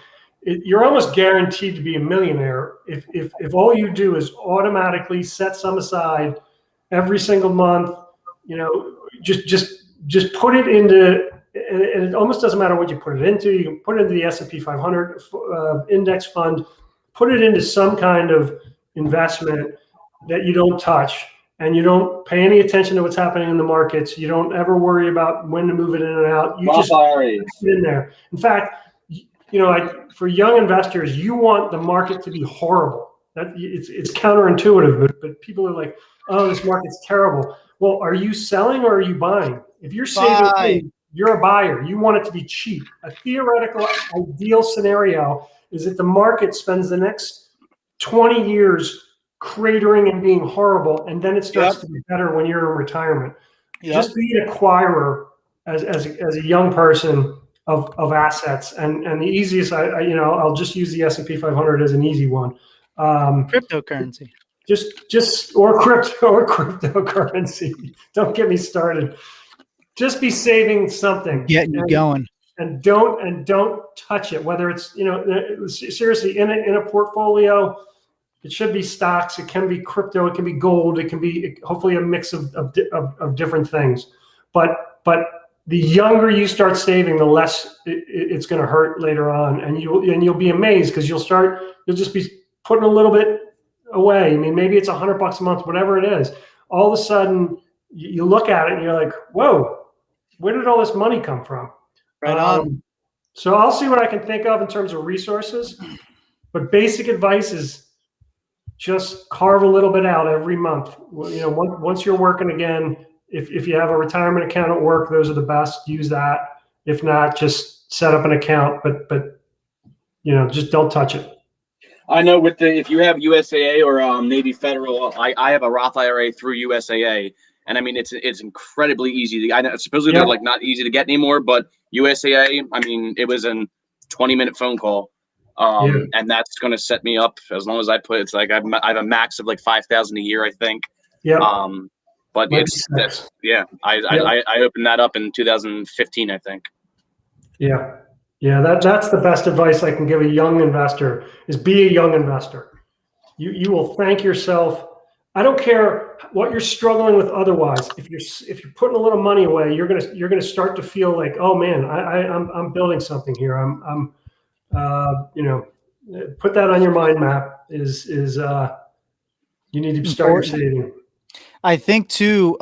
you're almost guaranteed to be a millionaire if all you do is automatically set some aside every single month. Just put it into, and it almost doesn't matter what you put it into. You can put it into the S&P 500 index fund, put it into some kind of investment that you don't touch, and you don't pay any attention to what's happening in the markets. You don't ever worry about when to move it in and out. You just get in there. In fact, for young investors, you want the market to be horrible. It's counterintuitive, but people are like, oh, this market's terrible. Well, are you selling or are you buying? If you're saving, you're a buyer. You want it to be cheap. A theoretical ideal scenario is that the market spends the next 20 years cratering and being horrible, and then it starts to be better when you're in retirement. Just be an acquirer as a young person of assets, and the easiest, I'll just use the S&P 500 as an easy one. Cryptocurrency. Or cryptocurrency. Don't get me started. Just be saving something. Getting you going. And don't touch it. Whether it's seriously in a portfolio, it should be stocks. It can be crypto. It can be gold. It can be hopefully a mix of different things. But the younger you start saving, the less it's going to hurt later on, and you'll be amazed because you'll just be putting a little bit away. I mean, maybe it's $100 a month, whatever it is. All of a sudden, you look at it and you're like, "Whoa, where did all this money come from?" Right on. So I'll see what I can think of in terms of resources, but basic advice is just carve a little bit out every month. Once you're working again, if you have a retirement account at work, those are the best. Use that. If not, just set up an account, but just don't touch it. I know if you have USAA or Navy Federal, I have a Roth IRA through USAA, and I mean it's incredibly easy. I know supposedly they're like not easy to get anymore, but USAA, I mean it was a 20-minute phone call, and that's going to set me up as long as I put. It's like I have a max of like $5,000 a year, I think. Yeah. But I opened that up in 2015, I think. Yeah. Yeah, that's the best advice I can give a young investor is be a young investor. You will thank yourself. I don't care what you're struggling with otherwise. If you're putting a little money away, you're gonna start to feel like, oh man, I'm building something here. I'm put that on your mind map. Is you need to start your saving. I think too,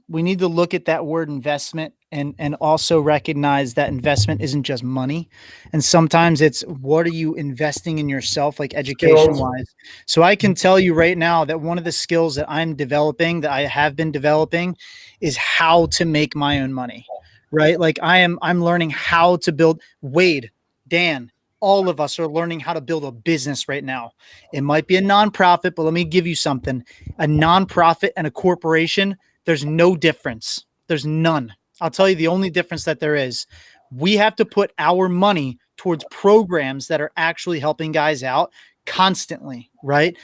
we need to look at that word investment and also recognize that investment isn't just money. And sometimes it's what are you investing in yourself, like education wise. So I can tell you right now that one of the skills that I'm developing, that I have been developing, is how to make my own money, right? Like I'm learning how to build. Wade, Dan, all of us are learning how to build a business right now. It might be a nonprofit, but let me give you something. A nonprofit and a corporation, there's no difference. There's none. I'll tell you the only difference that there is. We have to put our money towards programs that are actually helping guys out constantly, right?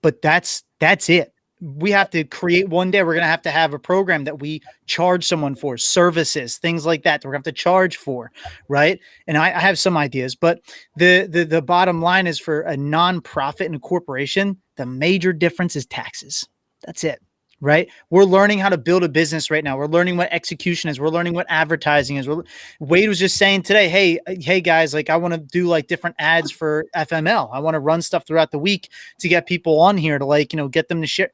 But that's it. We have to create one day. We're going to have a program that we charge someone for, services, things like that. We're going to have to charge for, right? And I have some ideas, but the bottom line is for a nonprofit and a corporation, the major difference is taxes. That's it, right? We're learning how to build a business right now. We're learning what execution is. We're learning what advertising is. Wade was just saying today, hey guys, like I want to do like different ads for FML. I want to run stuff throughout the week to get people on here to get them to share.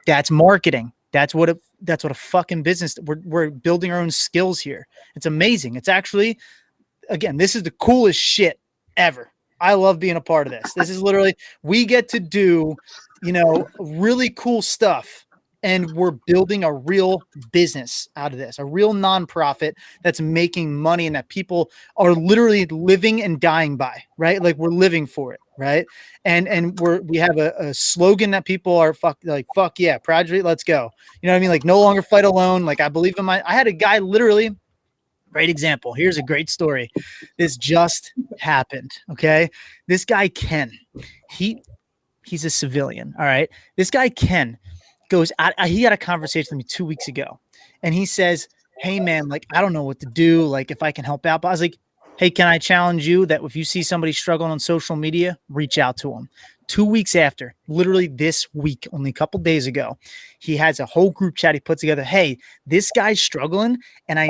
That's marketing. That's what a fucking business. We're building our own skills here. It's amazing. It's actually, again, this is the coolest shit ever. I love being a part of this. This is literally, we get to do, really cool stuff. And we're building a real business out of this, a real nonprofit that's making money and that people are literally living and dying by, right? Like we're living for it, right? And we have a slogan that people are fuck yeah, Project, let's go. You know what I mean? Like no longer fight alone. Like I believe in I had a guy literally, great example. Here's a great story. This just happened. Okay. This guy, Ken, he's a civilian. All right. This guy, Ken, he had a conversation with me 2 weeks ago and he says, hey man, like, I don't know what to do. Like if I can help out, but I was like, hey, can I challenge you that if you see somebody struggling on social media, reach out to them. 2 weeks after, literally this week, only a couple days ago, he has a whole group chat he put together. Hey, this guy's struggling and I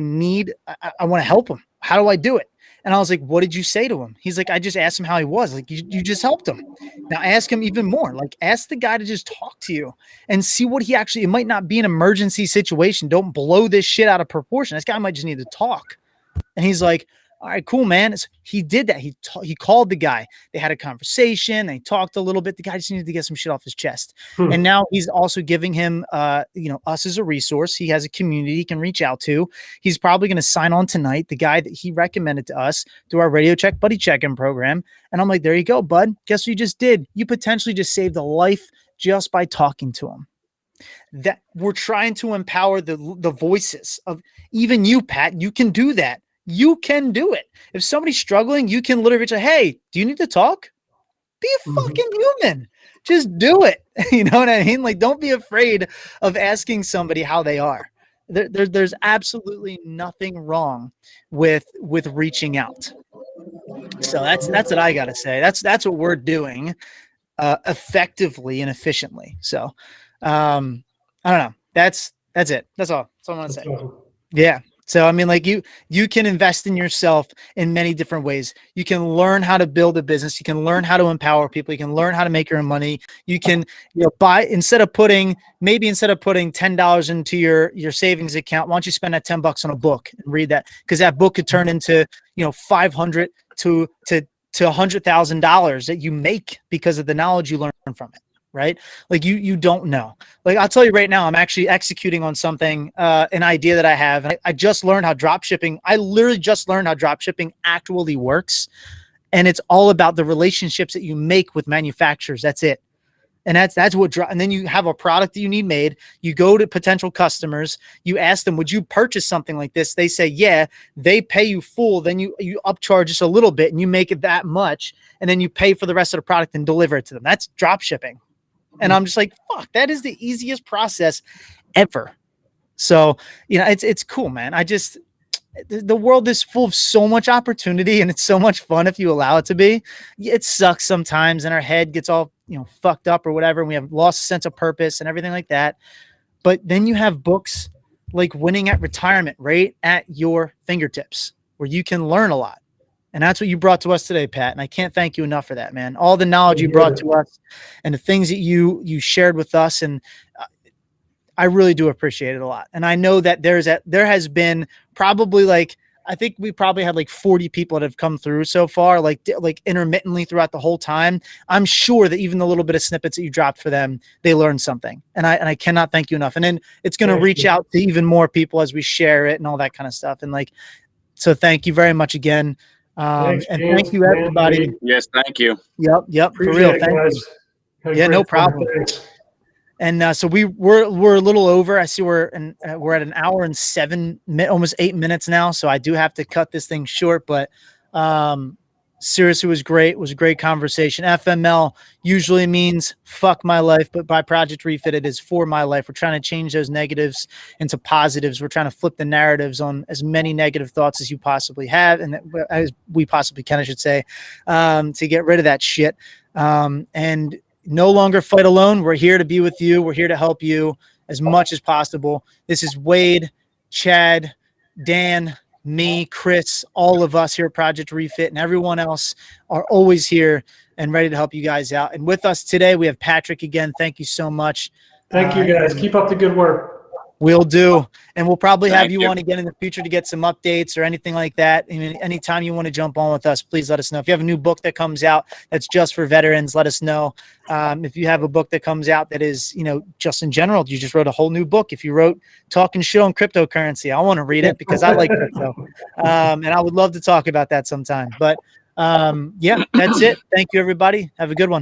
want to help him. How do I do it? And I was like, what did you say to him? He's like, I just asked him how he was. Like, you just helped him. Now ask him even more. Like, ask the guy to just talk to you and see what he actually, it might not be an emergency situation. Don't blow this shit out of proportion. This guy might just need to talk. And he's like, all right, cool, man. He did that. He called the guy. They had a conversation. They talked a little bit. The guy just needed to get some shit off his chest. And now he's also giving him, us as a resource. He has a community he can reach out to. He's probably going to sign on tonight. The guy that he recommended to us through our Radio Check Buddy Check-in program. And I'm like, there you go, bud. Guess what you just did? You potentially just saved a life just by talking to him. That we're trying to empower the voices of even you, Pat. You can do that. You can do it. If somebody's struggling, you can literally reach out, hey, do you need to talk? Be a fucking human. Just do it. You know what I mean? Like, don't be afraid of asking somebody how they are. There's absolutely nothing wrong with reaching out. So that's what I got to say. That's what we're doing effectively and efficiently. So I don't know. That's it. That's all I want to say. Awesome. Yeah. So, I mean, like you can invest in yourself in many different ways. You can learn how to build a business. You can learn how to empower people. You can learn how to make your own money. You can, buy, instead of putting $10 into your savings account, why don't you spend that $10 on a book and read that? Because that book could turn into, $500 to $100,000 that you make because of the knowledge you learn from it. Right? Like you don't know. Like, I'll tell you right now, I'm actually executing on something, an idea that I have. And I just learned how I literally just learned how drop shipping actually works. And it's all about the relationships that you make with manufacturers. That's it. And that's what, and then you have a product that you need made. You go to potential customers, you ask them, would you purchase something like this? They say, yeah, they pay you full. Then you upcharge just a little bit and you make it that much. And then you pay for the rest of the product and deliver it to them. That's drop shipping. And I'm just like, fuck, that is the easiest process ever. So, it's cool, man. The world is full of so much opportunity and it's so much fun if you allow it to be. It sucks sometimes and our head gets all, fucked up or whatever. And we have lost a sense of purpose and everything like that. But then you have books like Winning at Retirement right at your fingertips where you can learn a lot. And that's what you brought to us today, Pat. And I can't thank you enough for that, man. All the knowledge you brought to us and the things that you shared with us. And I really do appreciate it a lot. And I know that there has been probably I think we probably had 40 people that have come through so far, like intermittently throughout the whole time. I'm sure that even the little bit of snippets that you dropped for them, they learned something. And I cannot thank you enough. And then it's going to reach out to even more people as we share it and all that kind of stuff. And so thank you very much again. Thanks, and James, thank you everybody. Yes, thank you. Yep. For Appreciate real. it, Thank guys. you. Yeah, no problem. Thanks. And so we're a little over. I see we're at an hour and almost 8 minutes now. So I do have to cut this thing short, but seriously, it was great. It was a great conversation. FML usually means fuck my life, but by Project Refit, it is for my life. We're trying to change those negatives into positives. We're trying to flip the narratives on as many negative thoughts as you possibly have, and as we possibly can, I should say, to get rid of that shit. And no longer fight alone. We're here to be with you. We're here to help you as much as possible. This is Wade, Chad, Dan, me, Chris, all of us here at Project Refit, and everyone else are always here and ready to help you guys out. And with us today, we have Patrick again. Thank you so much. Thank you, guys. Keep up the good work. We'll do. And we'll probably have you on again in the future to get some updates or anything like that. I mean, anytime you want to jump on with us, please let us know. If you have a new book that comes out that's just for veterans, let us know. If you have a book that comes out that is, just in general, you just wrote a whole new book. If you wrote Talking Shit on Cryptocurrency, I want to read it because I like crypto. And I would love to talk about that sometime. But yeah, that's it. Thank you, everybody. Have a good one.